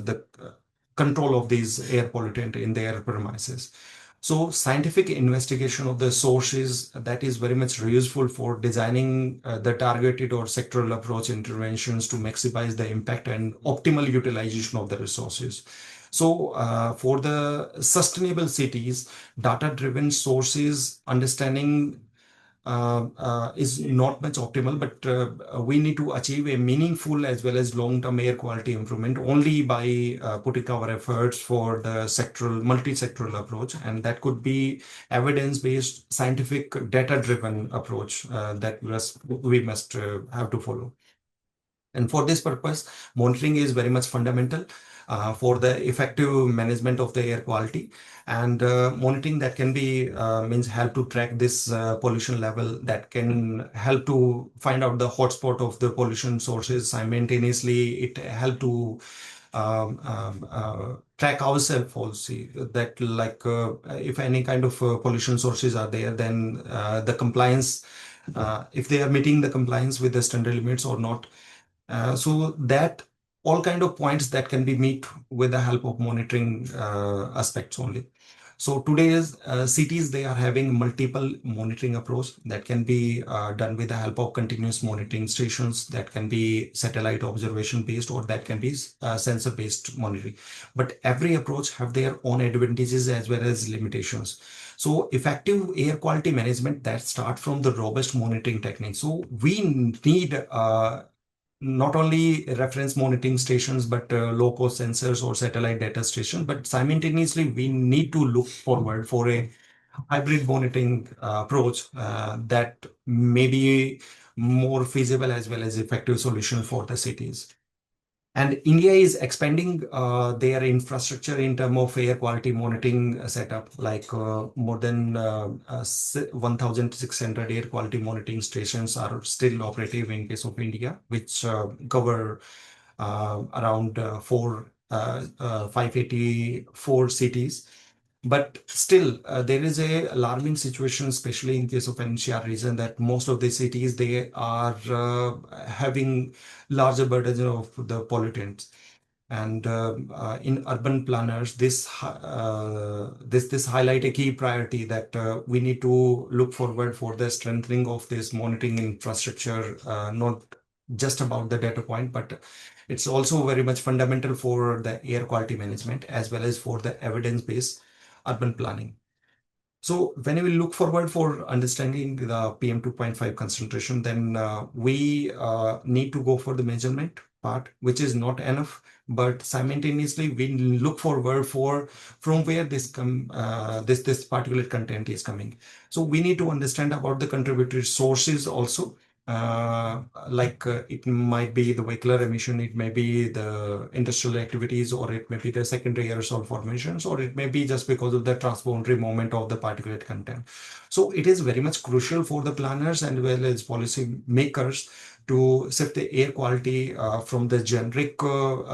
the control of these air pollutant in their premises. So scientific investigation of the sources, that is very much useful for designing the targeted or sectoral approach interventions to maximize the impact and optimal utilization of the resources. So for the sustainable cities, data-driven sources understanding is not much optimal, but we need to achieve a meaningful as well as long-term air quality improvement only by putting our efforts for the sectoral, multi-sectoral approach. And that could be evidence-based, scientific, data-driven approach that we must have to follow. And for this purpose, monitoring is very much fundamental for the effective management of the air quality. And monitoring that can be help to track this pollution level, that can help to find out the hotspot of the pollution sources. Simultaneously, it help to track ourselves also, that like if any kind of pollution sources are there, then the compliance, if they are meeting the compliance with the standard limits or not. So that all kind of points that can be met with the help of monitoring aspects only. So today's cities, they are having multiple monitoring approach that can be done with the help of continuous monitoring stations, that can be satellite observation based, or that can be sensor based monitoring. But every approach have their own advantages as well as limitations. So effective air quality management that start from the robust monitoring techniques. So we need not only reference monitoring stations, but low-cost sensors or satellite data stations. But simultaneously, we need to look forward for a hybrid monitoring approach that may be more feasible as well as effective solution for the cities. And India is expanding their infrastructure in terms of air quality monitoring setup, like more than 1,600 air quality monitoring stations are still operative in case of India, which cover around 584 cities. But still, there is a alarming situation, especially in case of NCR region, that most of the cities, they are having larger burdens of the pollutants. And in urban planners, this highlight a key priority that we need to look forward for the strengthening of this monitoring infrastructure, not just about the data point, but it's also very much fundamental for the air quality management as well as for the evidence-based urban planning. So when we look forward for understanding the PM 2.5 concentration, then we need to go for the measurement part, which is not enough. But simultaneously, we look forward for from where this this particular content is coming. So we need to understand about the contributory sources also. It might be the vehicular emission, it may be the industrial activities, or it may be the secondary aerosol formations, or it may be just because of the transboundary movement of the particulate content. So it is very much crucial for the planners and well as policy makers to set the air quality from the generic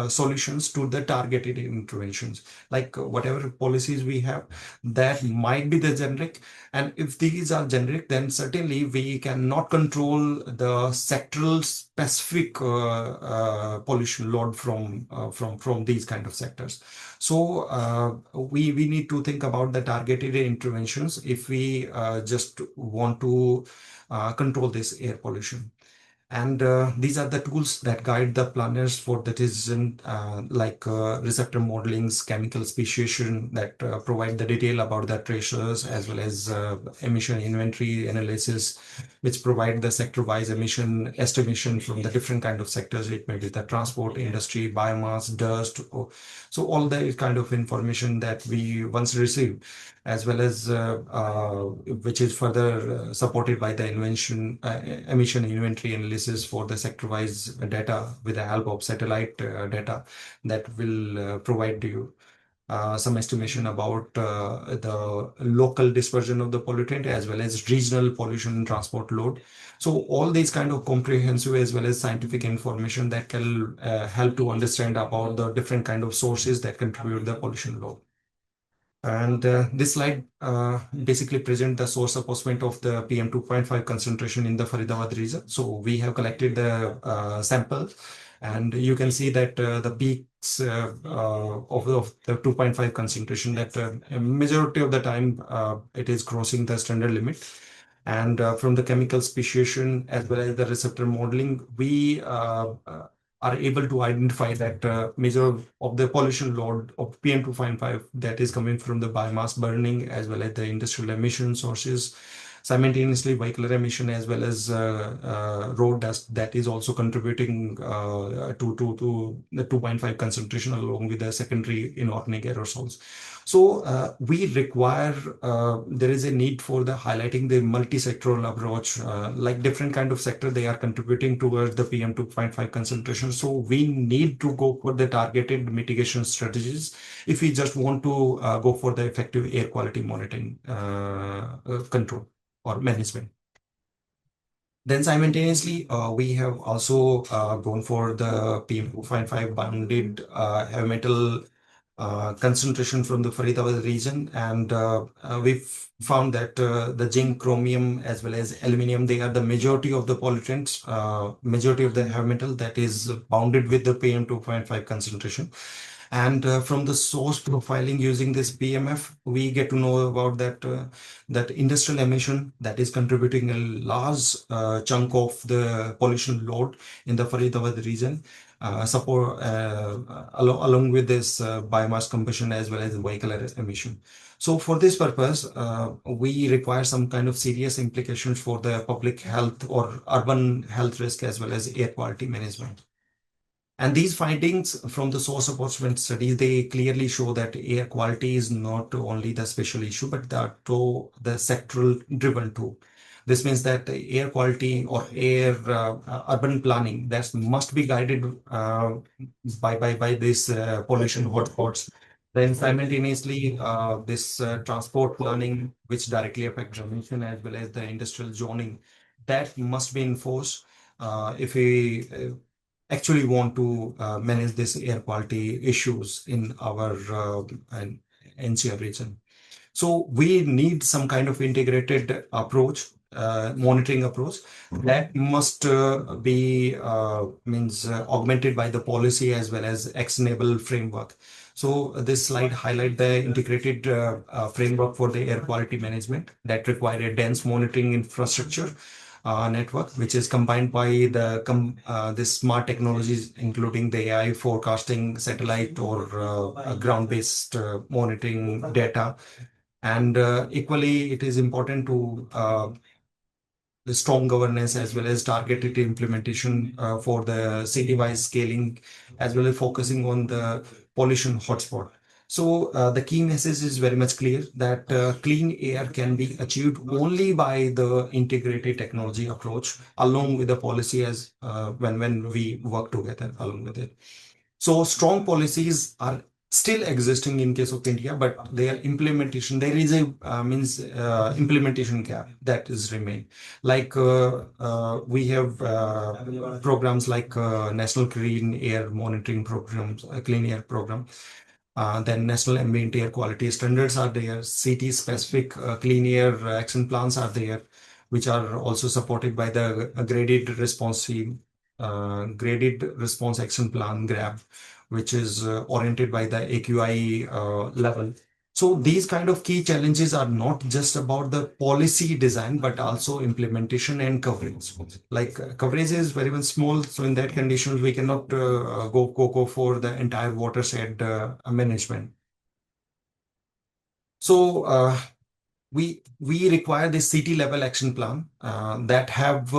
solutions to the targeted interventions. Like whatever policies we have, that might be the generic. And if these are generic, then certainly we cannot control the sectoral specific pollution load from these kind of sectors. So we need to think about the targeted interventions if we just want to control this air pollution. And these are the tools that guide the planners for the decision, like receptor modelings, chemical speciation that provide the detail about the tracers, as well as emission inventory analysis, which provide the sector-wise emission estimation from the different kind of sectors. It may be the transport industry, biomass, dust. So all the kind of information that we once received, as well as which is further supported by the emission inventory analysis for the sector-wise data with the help of satellite data that will provide you some estimation about the local dispersion of the pollutant as well as regional pollution and transport load. So all these kind of comprehensive as well as scientific information that can help to understand about the different kind of sources that contribute the pollution load. And this slide basically present the source apportionment of the PM 2.5 concentration in the Faridabad region. So we have collected the sample, and you can see that the peaks of the 2.5 concentration, that majority of the time it is crossing the standard limit. And from the chemical speciation as well as the receptor modeling, we are able to identify that major of the pollution load of PM 2.5 that is coming from the biomass burning as well as the industrial emission sources. Simultaneously, vehicular emission as well as road dust that is also contributing to the 2.5 concentration along with the secondary inorganic aerosols. So we require, there is a need for the highlighting the multi-sectoral approach, like different kind of sector, they are contributing towards the PM 2.5 concentration. So we need to go for the targeted mitigation strategies if we just want to go for the effective air quality monitoring control or management. Then simultaneously, we have also gone for the PM 2.5 bounded heavy metal concentration from the Faridabad region, and we've found that the zinc, chromium, as well as aluminium, they are the majority of the pollutants, majority of the heavy metal that is bounded with the PM 2.5 concentration. And from the source profiling using this PMF, we get to know about that industrial emission that is contributing a large chunk of the pollution load in the Faridabad region. Along with this biomass combustion as well as vehicle emission. So for this purpose, we require some kind of serious implications for the public health or urban health risk as well as air quality management. And these findings from the source apportionment studies, they clearly show that air quality is not only the special issue, but the sectoral driven too. This means that air quality or air urban planning that must be guided by this pollution hotspots. Then simultaneously, this transport planning, which directly affects emission as well as the industrial zoning, that must be enforced if we actually want to manage this air quality issues in our NCR region. So we need some kind of integrated approach, monitoring approach that must be augmented by the policy as well as actionable framework. So this slide highlight the integrated framework for the air quality management that require a dense monitoring infrastructure network, which is combined by the smart technologies, including the AI forecasting, satellite or ground-based monitoring data. And equally, it is important to the strong governance as well as targeted implementation for the city-wise scaling, as well as focusing on the pollution hotspot. So the key message is very much clear that clean air can be achieved only by the integrated technology approach along with the policy as when we work together along with it. So strong policies are still existing in case of India, but their implementation, there is a implementation gap that is remain. Like we have programs like National Clean Air Monitoring Programs, Clean Air Program. Then National Ambient Air Quality Standards are there. City-specific clean air action plans are there, which are also supported by the graded response action plan (GRAP), which is oriented by the AQI level. So these kind of key challenges are not just about the policy design, but also implementation and coverage. Like coverage is very much small, so in that conditions we cannot go for the entire watershed management. So we require this city level action plan that have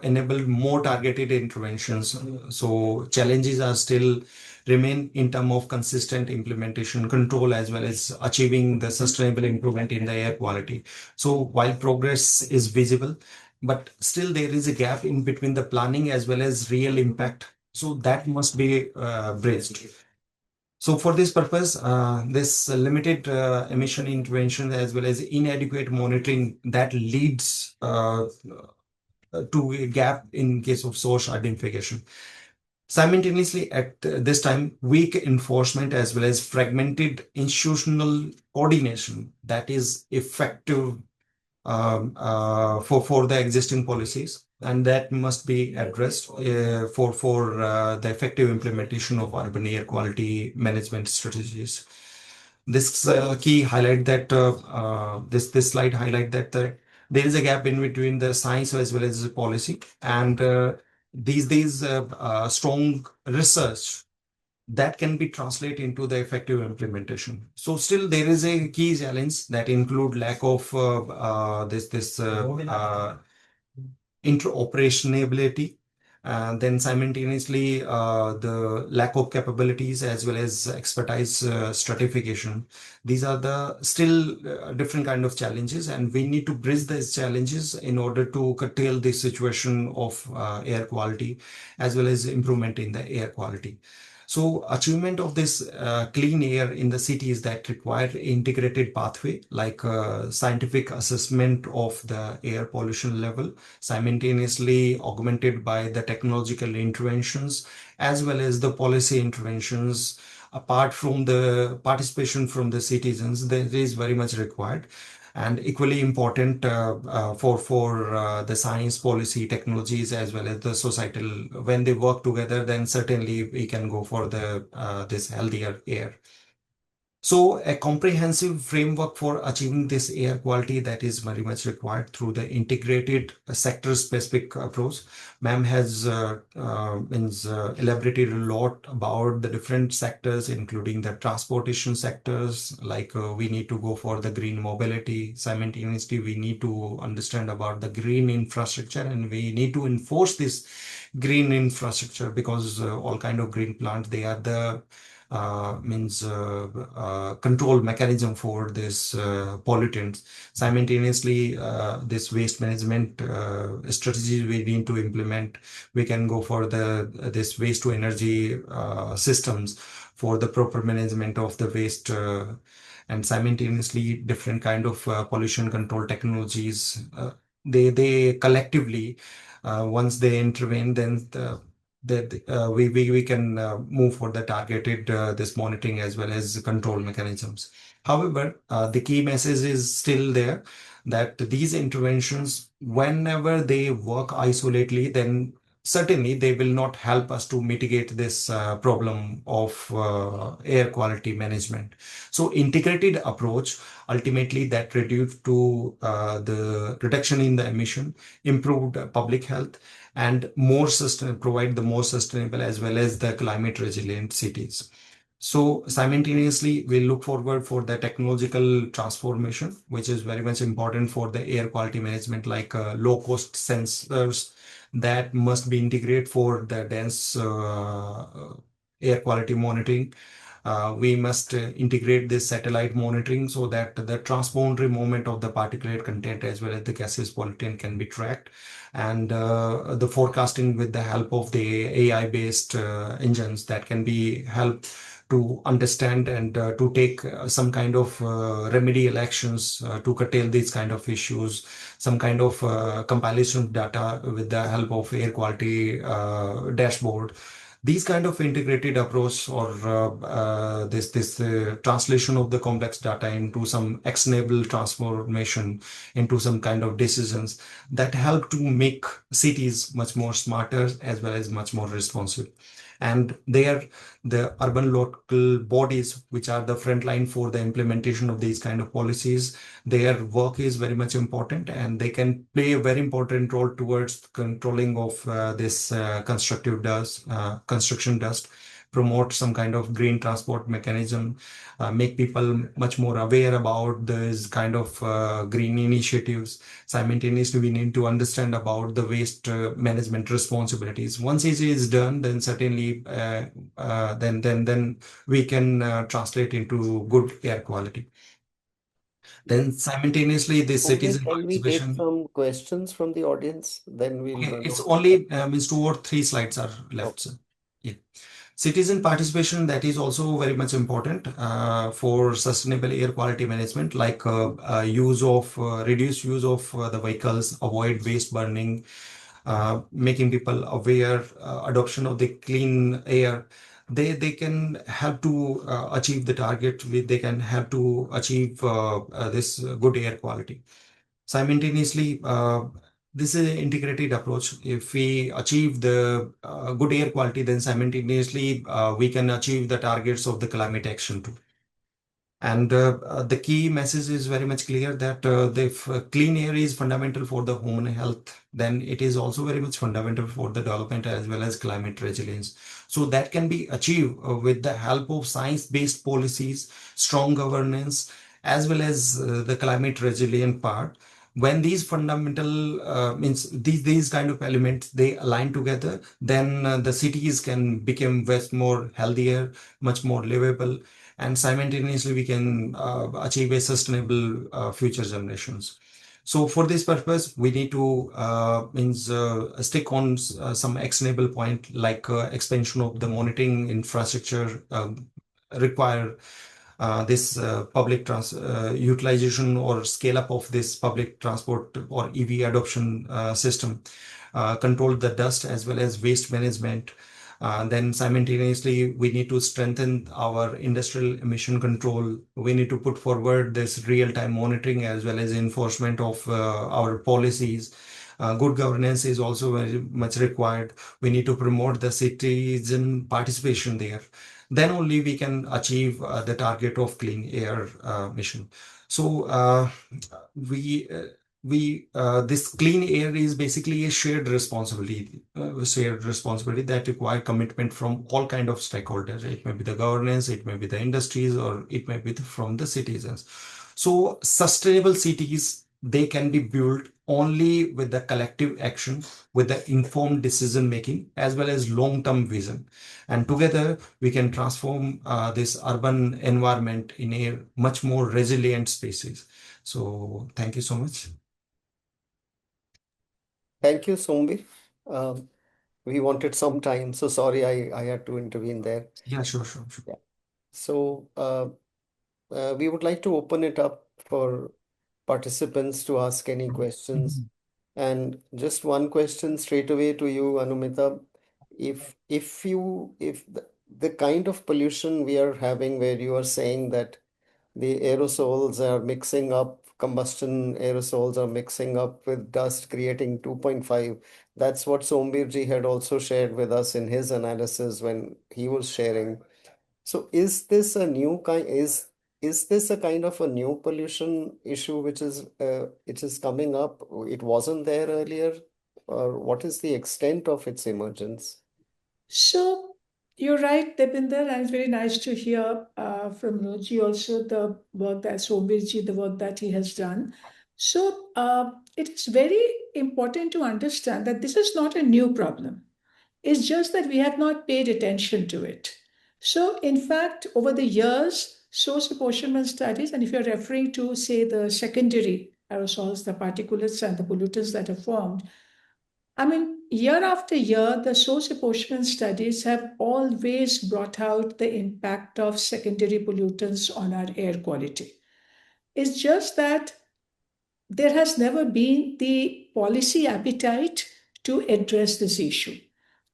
enabled more targeted interventions. So challenges are still remain in terms of consistent implementation, control, as well as achieving the sustainable improvement in the air quality. So while progress is visible, but still there is a gap in between the planning as well as real impact. So that must be bridged. So for this purpose, this limited emission intervention as well as inadequate monitoring that leads to a gap in case of source identification. Simultaneously, at this time, weak enforcement as well as fragmented institutional coordination that is effective for the existing policies, and that must be addressed for the effective implementation of urban air quality management strategies. This key highlight that this slide highlight that there is a gap in between the science as well as the policy, and these strong research that can be translated into the effective implementation. So still there is a key challenge that include lack of interoperability, then simultaneously the lack of capabilities as well as expertise stratification. These are the still different kind of challenges, and we need to bridge these challenges in order to curtail the situation of air quality as well as improvement in the air quality. So achievement of this clean air in the cities that require integrated pathway, like scientific assessment of the air pollution level, simultaneously augmented by the technological interventions as well as the policy interventions. Apart from the participation from the citizens, that is very much required. And equally important for the science, policy, technologies, as well as the societal. When they work together, then certainly we can go for the this healthier air. So a comprehensive framework for achieving this air quality that is very much required through the integrated sector-specific approach. Ma'am has elaborated a lot about the different sectors, including the transportation sectors, like we need to go for the green mobility. Simultaneously, we need to understand about the green infrastructure, and we need to enforce this green infrastructure because all kind of green plants, they are the control mechanism for this pollutants. Simultaneously, this waste management strategies we need to implement. We can go for this waste to energy systems for the proper management of the waste, and simultaneously different kind of pollution control technologies. They collectively once they intervene, then we can move for the targeted this monitoring as well as control mechanisms. However, the key message is still there that these interventions, whenever they work isolatedly, then certainly they will not help us to mitigate this problem of air quality management. So integrated approach ultimately that reduce to the reduction in the emission, improved public health, and provide the more sustainable as well as the climate resilient cities. So simultaneously, we look forward for the technological transformation, which is very much important for the air quality management, like low cost sensors that must be integrated for the dense air quality monitoring. We must integrate this satellite monitoring so that the transboundary movement of the particulate content as well as the gaseous pollutant can be tracked, and the forecasting with the help of the AI-based engines that can be helped to understand and to take some kind of remedial actions to curtail these kind of issues, some kind of compilation of data with the help of air quality dashboard. These kind of integrated approach or this translation of the complex data into some actionable transformation into some kind of decisions that help to make cities much more smarter as well as much more responsive. And there, the urban local bodies, which are the front line for the implementation of these kind of policies, their work is very much important, and they can play a very important role towards controlling of this construction dust, promote some kind of green transport mechanism, make people much more aware about this kind of green initiatives. Simultaneously, we need to understand about the waste management responsibilities. Once it is done, then certainly then we can translate into good air quality. Then simultaneously, the citizen Can we take participation. some questions from the audience? Then we'll Okay, run it's on. only means 2 or 3 slides are left, sir. Yeah. Citizen participation, that is also very much important for sustainable air quality management, like reduced use of the vehicles, avoid waste burning, making people aware, adoption of the clean air. They can help to achieve the target. They can help to achieve this good air quality. Simultaneously, this is an integrated approach. If we achieve the good air quality, then simultaneously we can achieve the targets of the climate action too. And the key message is very much clear that if clean air is fundamental for the human health, then it is also very much fundamental for the development as well as climate resilience. So that can be achieved with the help of science-based policies, strong governance, as well as the climate resilient part. When these fundamental means these kind of elements they align together, then the cities can become much more healthier, much more livable, and simultaneously we can achieve a sustainable future generations. So for this purpose, we need to stick on some actionable point like expansion of the monitoring infrastructure, require this public utilization or scale up of this public transport or EV adoption system, control the dust as well as waste management. Then simultaneously, we need to strengthen our industrial emission control. We need to put forward this real-time monitoring as well as enforcement of our policies. Good governance is also very much required. We need to promote the citizen participation there. Then only we can achieve the target of clean air mission. So this clean air is basically a shared responsibility that require commitment from all kind of stakeholders. It may be the governance, it may be the industries, or it may be from the citizens. So sustainable cities, they can be built only with the collective action, with the informed decision making, as well as long-term vision. And together we can transform this urban environment in a much more resilient spaces. So thank you so much. Thank you, Somvir. We wanted some time, so sorry I had to intervene there. Yeah, sure. Yeah. So we would like to open it up for participants to ask any questions. And just one question straight away to you, Anumita. if the kind of pollution we are having, where you are saying that the aerosols are mixing up, combustion aerosols are mixing up with dust, creating 2.5. That's what Somvir had also shared with us in his analysis when he was sharing. So is this a new kind, is this a kind of a new pollution issue which is coming up? It wasn't there earlier, or what is the extent of its emergence? So you're right, Depinder, and it's very nice to hear from Noji also the work that Somvirji, the work that he has done. So it is very important to understand that this is not a new problem. It's just that we have not paid attention to it. So, in fact, over the years, source apportionment studies, and if you're referring to, say, the secondary aerosols, the particulates and the pollutants that are formed, I mean, year after year, the source apportionment studies have always brought out the impact of secondary pollutants on our air quality. It's just that there has never been the policy appetite to address this issue.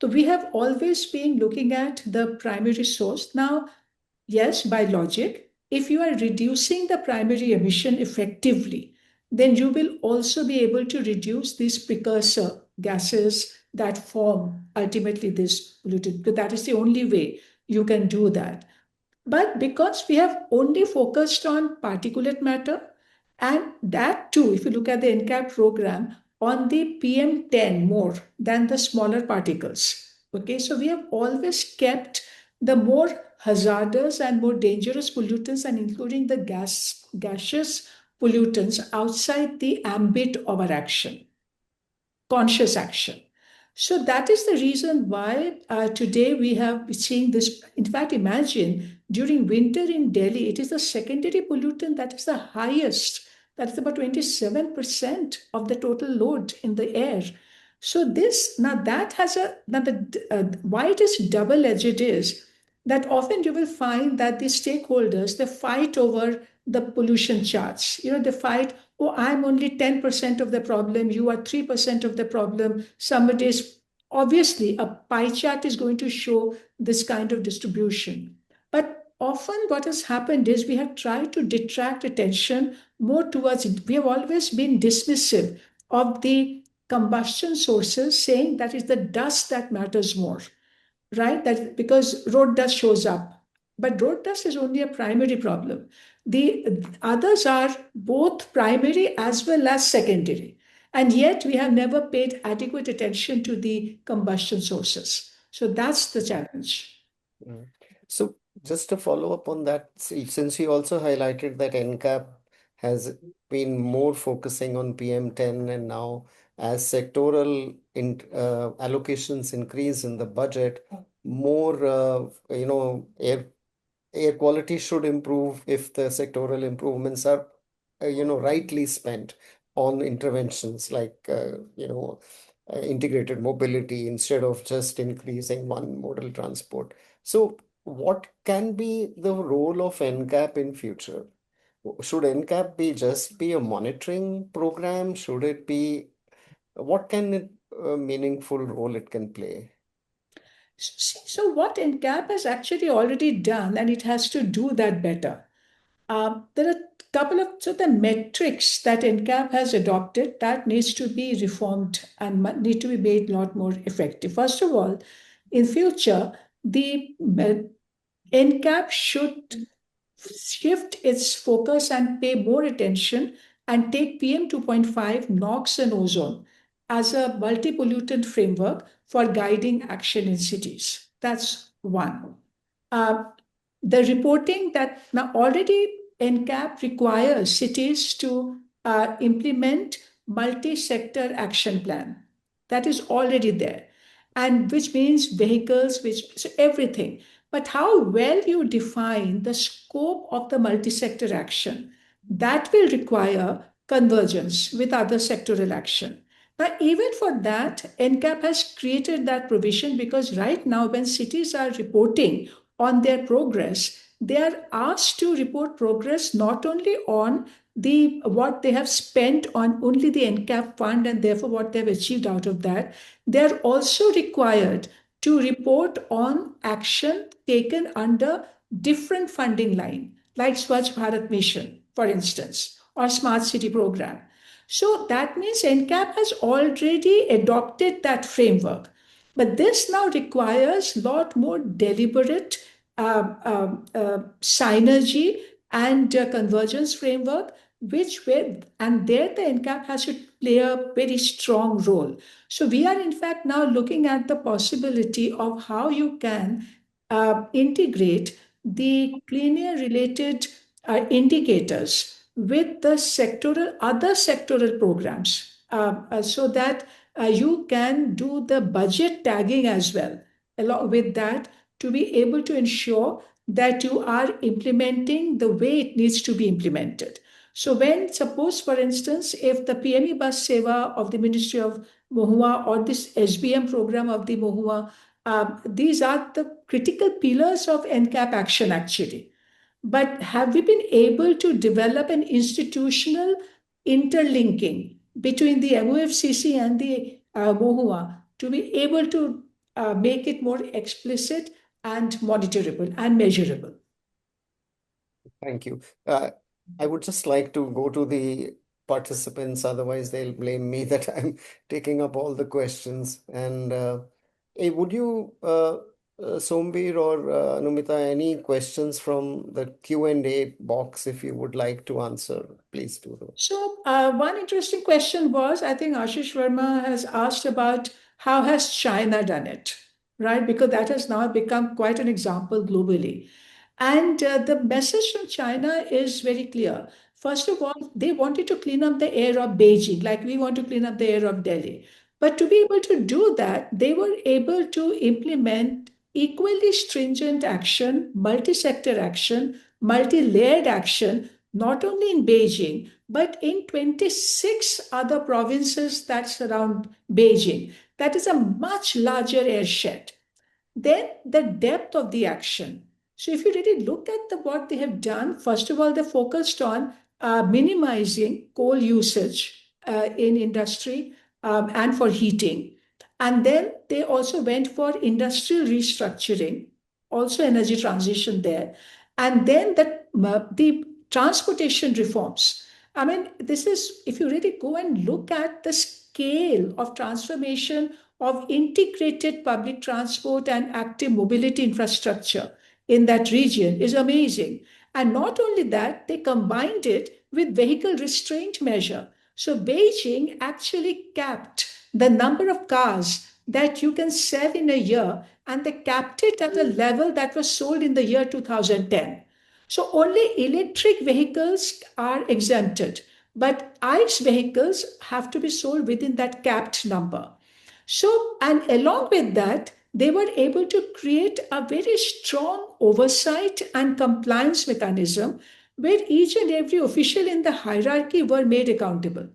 So we have always been looking at the primary source. Now, yes, by logic, if you are reducing the primary emission effectively, then you will also be able to reduce these precursor gases that form ultimately this pollutant. But that is the only way you can do that. But because we have only focused on particulate matter, and that too, if you look at the NCAP program, on the PM10 more than the smaller particles. Okay, so we have always kept the more hazardous and more dangerous pollutants, and including the gaseous pollutants, outside the ambit of our action, conscious action. So that is the reason why today we have seen this. In fact, imagine during winter in Delhi, it is the secondary pollutant that is the highest. That's about 27% of the total load in the air. So this, now that has a, now the, why it is double-edged is that often you will find that the stakeholders, they fight over the pollution charts. You know, they fight, oh, I'm only 10% of the problem, you are 3% of the problem. Somebody is, obviously, a pie chart is going to show this kind of distribution. But often what has happened is we have tried to detract attention more towards it. We have always been dismissive of the combustion sources, saying that is the dust that matters more, right? That because road dust shows up, but road dust is only a primary problem. The others are both primary as well as secondary, and yet we have never paid adequate attention to the combustion sources. So that's the challenge. Mm. So just to follow up on that, since you also highlighted that NCAP has been more focusing on PM10, and now as sectoral allocations increase in the budget, more air quality should improve if the sectoral improvements are rightly spent on interventions like integrated mobility instead of just increasing one modal transport. So what can be the role of NCAP in future? Should NCAP be a monitoring program? Should it be, what can it a meaningful role it can play? So what NCAP has actually already done, and it has to do that better. There are a couple of the metrics that NCAP has adopted that needs to be reformed and need to be made a lot more effective. First of all, in future, the NCAP should shift its focus and pay more attention and take PM 2.5, NOx, and ozone as a multi-pollutant framework for guiding action in cities. That's one. The reporting that now already NCAP requires cities to implement multi-sector action plan. That is already there, and which means vehicles, so everything. But how well you define the scope of the multi-sector action, that will require convergence with other sectoral action. Now, even for that, NCAP has created that provision because right now, when cities are reporting on their progress, they are asked to report progress not only on the what they have spent on only the NCAP fund and therefore what they've achieved out of that. They are also required to report on action taken under different funding line, like Swachh Bharat Mission, for instance, or Smart City Program. So that means NCAP has already adopted that framework. But this now requires a lot more deliberate synergy and convergence framework, and there the NCAP has to play a very strong role. So we are in fact now looking at the possibility of how you can integrate the clean air related indicators with the other sectoral programs, so that you can do the budget tagging as well along with that, to be able to ensure that you are implementing the way it needs to be implemented. So when, suppose for instance, if the PME bus seva of the Ministry of MoHUA or this SBM program of the MoHUA, these are the critical pillars of NCAP action actually. But have we been able to develop an institutional interlinking between the MOFCC and the MoHUA to be able to make it more explicit and monitorable and measurable? Thank you. I would just like to go to the participants, otherwise they'll blame me that I'm taking up all the questions. And hey, would you, Somvir or Anumita, any questions from the Q&A box if you would like to answer, please do so. So one interesting question was, I think Ashish Verma has asked about how has China done it, right? Because that has now become quite an example globally. And the message from China is very clear. First of all, they wanted to clean up the air of Beijing, like we want to clean up the air of Delhi. But to be able to do that, they were able to implement equally stringent action, multi-sector action, multi-layered action, not only in Beijing, but in 26 other provinces that surround Beijing. That is a much larger airshed. Then the depth of the action. So if you really look at what they have done, first of all, they focused on minimizing coal usage in industry and for heating. And then they also went for industrial restructuring, also energy transition there. And then the transportation reforms. I mean, this is, if you really go and look at the scale of transformation of integrated public transport and active mobility infrastructure in that region, is amazing. And not only that, they combined it with vehicle restraint measure. So Beijing actually capped the number of cars that you can sell in a year, and they capped it at a level that was sold in the year 2010. So only electric vehicles are exempted, but ICE vehicles have to be sold within that capped number. So, and along with that, they were able to create a very strong oversight and compliance mechanism where each and every official in the hierarchy were made accountable.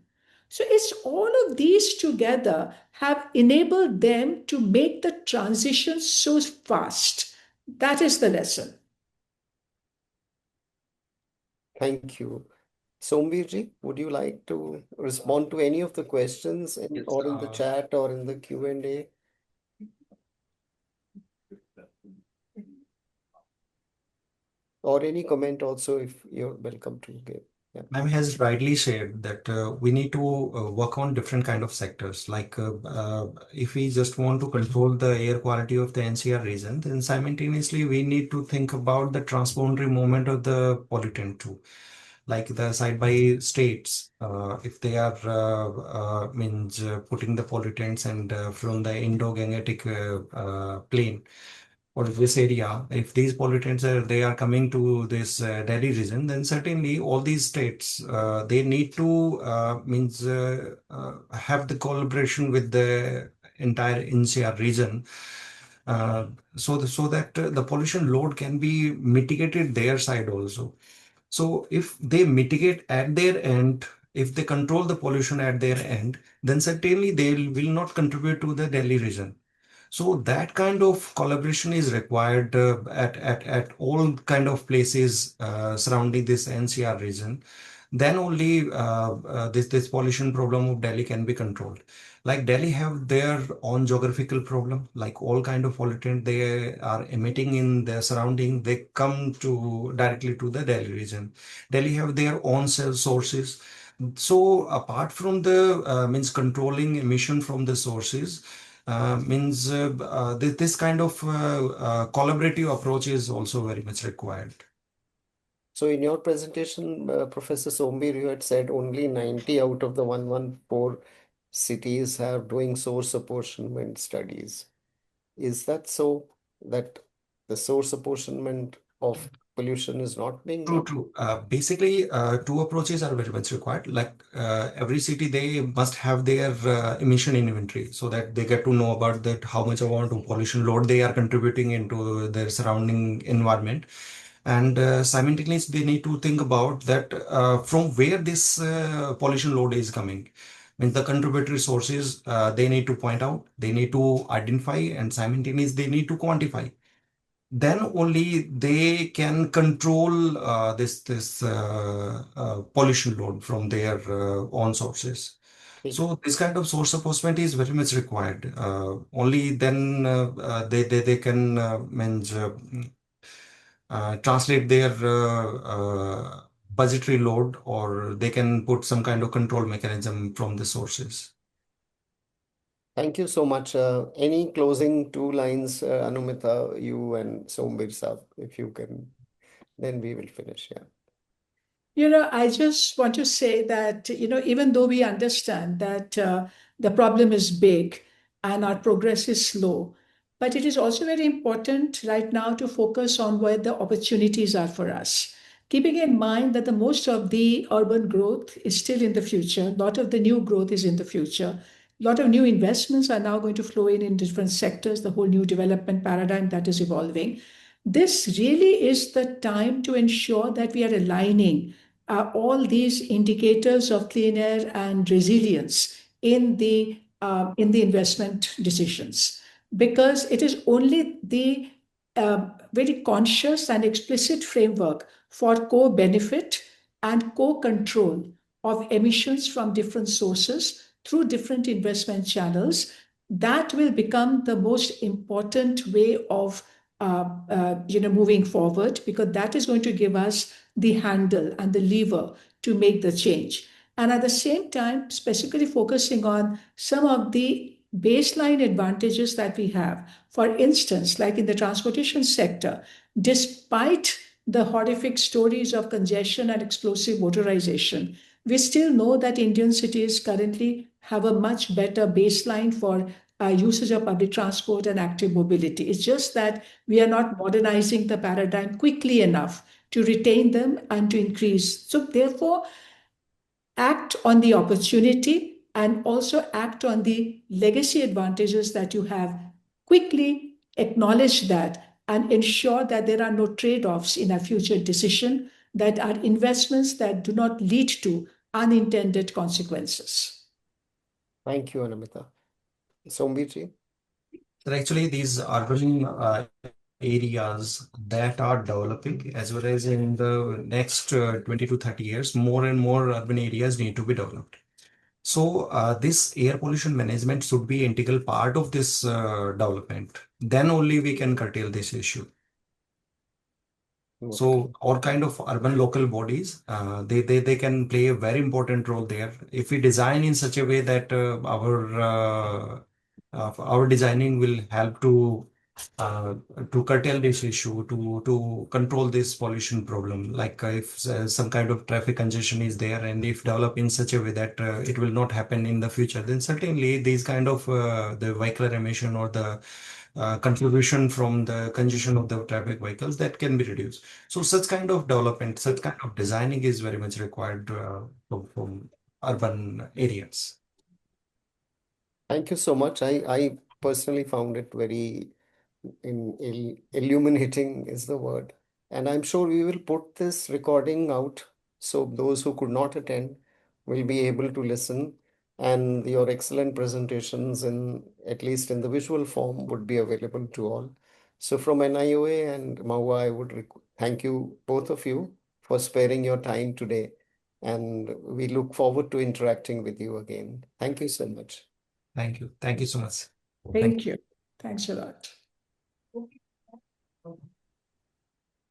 So it's all of these together have enabled them to make the transition so fast. That is the lesson. Thank you. Somvirji, would you like to respond to any of the questions Yes, or in the chat or in the Q&A? Or any comment also if you're welcome to give. Yeah. Ma'am has rightly said that we need to work on different kind of sectors. Like if we just want to control the air quality of the NCR region, then simultaneously we need to think about the transboundary movement of the pollutant too. Like the side by states, if they are putting the pollutants and from the Indo-Gangetic plain or this area, if these pollutants are coming to this Delhi region, then certainly all these states they need to have the collaboration with the entire NCR region, so that the pollution load can be mitigated their side also. So if they mitigate at their end, if they control the pollution at their end, then certainly they will not contribute to the Delhi region. So that kind of collaboration is required at all kind of places surrounding this NCR region. then only this pollution problem of Delhi can be controlled. Like Delhi have their own geographical problem, like all kind of pollutant they are emitting in their surrounding, they come to directly to the Delhi region. Delhi have their own cell sources. So apart from the means controlling emission from the sources, means this kind of collaborative approach is also very much required. So in your presentation, Professor Somvir, you had said only 90 out of the 114 cities are doing source apportionment studies. Is that so, that the source apportionment of pollution is not being True, done? true. Basically, two approaches are very much required. Like every city, they must have their emission inventory so that they get to know about that how much amount of pollution load they are contributing into their surrounding environment. And simultaneously, they need to think about that from where this pollution load is coming. Means the contributory sources they need to point out, they need to identify, and simultaneously they need to quantify. Then only they can control this pollution load from their own sources. Okay. So this kind of source apportionment is very much required. Only then they can means translate their budgetary load, or they can put some kind of control mechanism from the sources. Thank you so much. Any closing two lines, Anumita, you and Somvir Saab, if you can, then we will finish. Yeah. I just want to say that, even though we understand that the problem is big and our progress is slow, but it is also very important right now to focus on where the opportunities are for us. Keeping in mind that the most of the urban growth is still in the future, a lot of the new growth is in the future. A lot of new investments are now going to flow in different sectors, the whole new development paradigm that is evolving. This really is the time to ensure that we are aligning all these indicators of clean air and resilience in the investment decisions, because it is only the very conscious and explicit framework for co-benefit and co-control of emissions from different sources through different investment channels that will become the most important way of moving forward, because that is going to give us the handle and the lever to make the change. And at the same time, specifically focusing on some of the baseline advantages that we have. For instance, like in the transportation sector, despite the horrific stories of congestion and explosive motorization, we still know that Indian cities currently have a much better baseline for usage of public transport and active mobility. It's just that we are not modernizing the paradigm quickly enough to retain them and to increase. So, therefore, act on the opportunity and also act on the legacy advantages that you have. Quickly acknowledge that and ensure that there are no trade offs in our future decision, that are investments that do not lead to unintended consequences. Thank you, Anumita. Somvir. So actually, these urban areas that are developing, as well as in the next 20 to 30 years, more and more urban areas need to be developed. So this air pollution management should be integral part of this development. Then only we can curtail this issue. Okay. So all kind of urban local bodies, they can play a very important role there. If we design in such a way that our designing will help to curtail this issue, to control this pollution problem. Like if some kind of traffic congestion is there, and if develop in such a way that it will not happen in the future, then certainly these kind of the vehicular emission or the contribution from the congestion of the traffic vehicles that can be reduced. So such kind of development, such kind of designing is very much required from urban areas. Thank you so much. I personally found it very illuminating is the word. And I'm sure we will put this recording out so those who could not attend will be able to listen. And your excellent presentations, in at least in the visual form, would be available to all. So from NIUA and MAUA, I would thank you, both of you, for sparing your time today And we look forward to interacting with you again. Thank you so much. Thank you. Thank you so much. Thank you. Thanks a lot.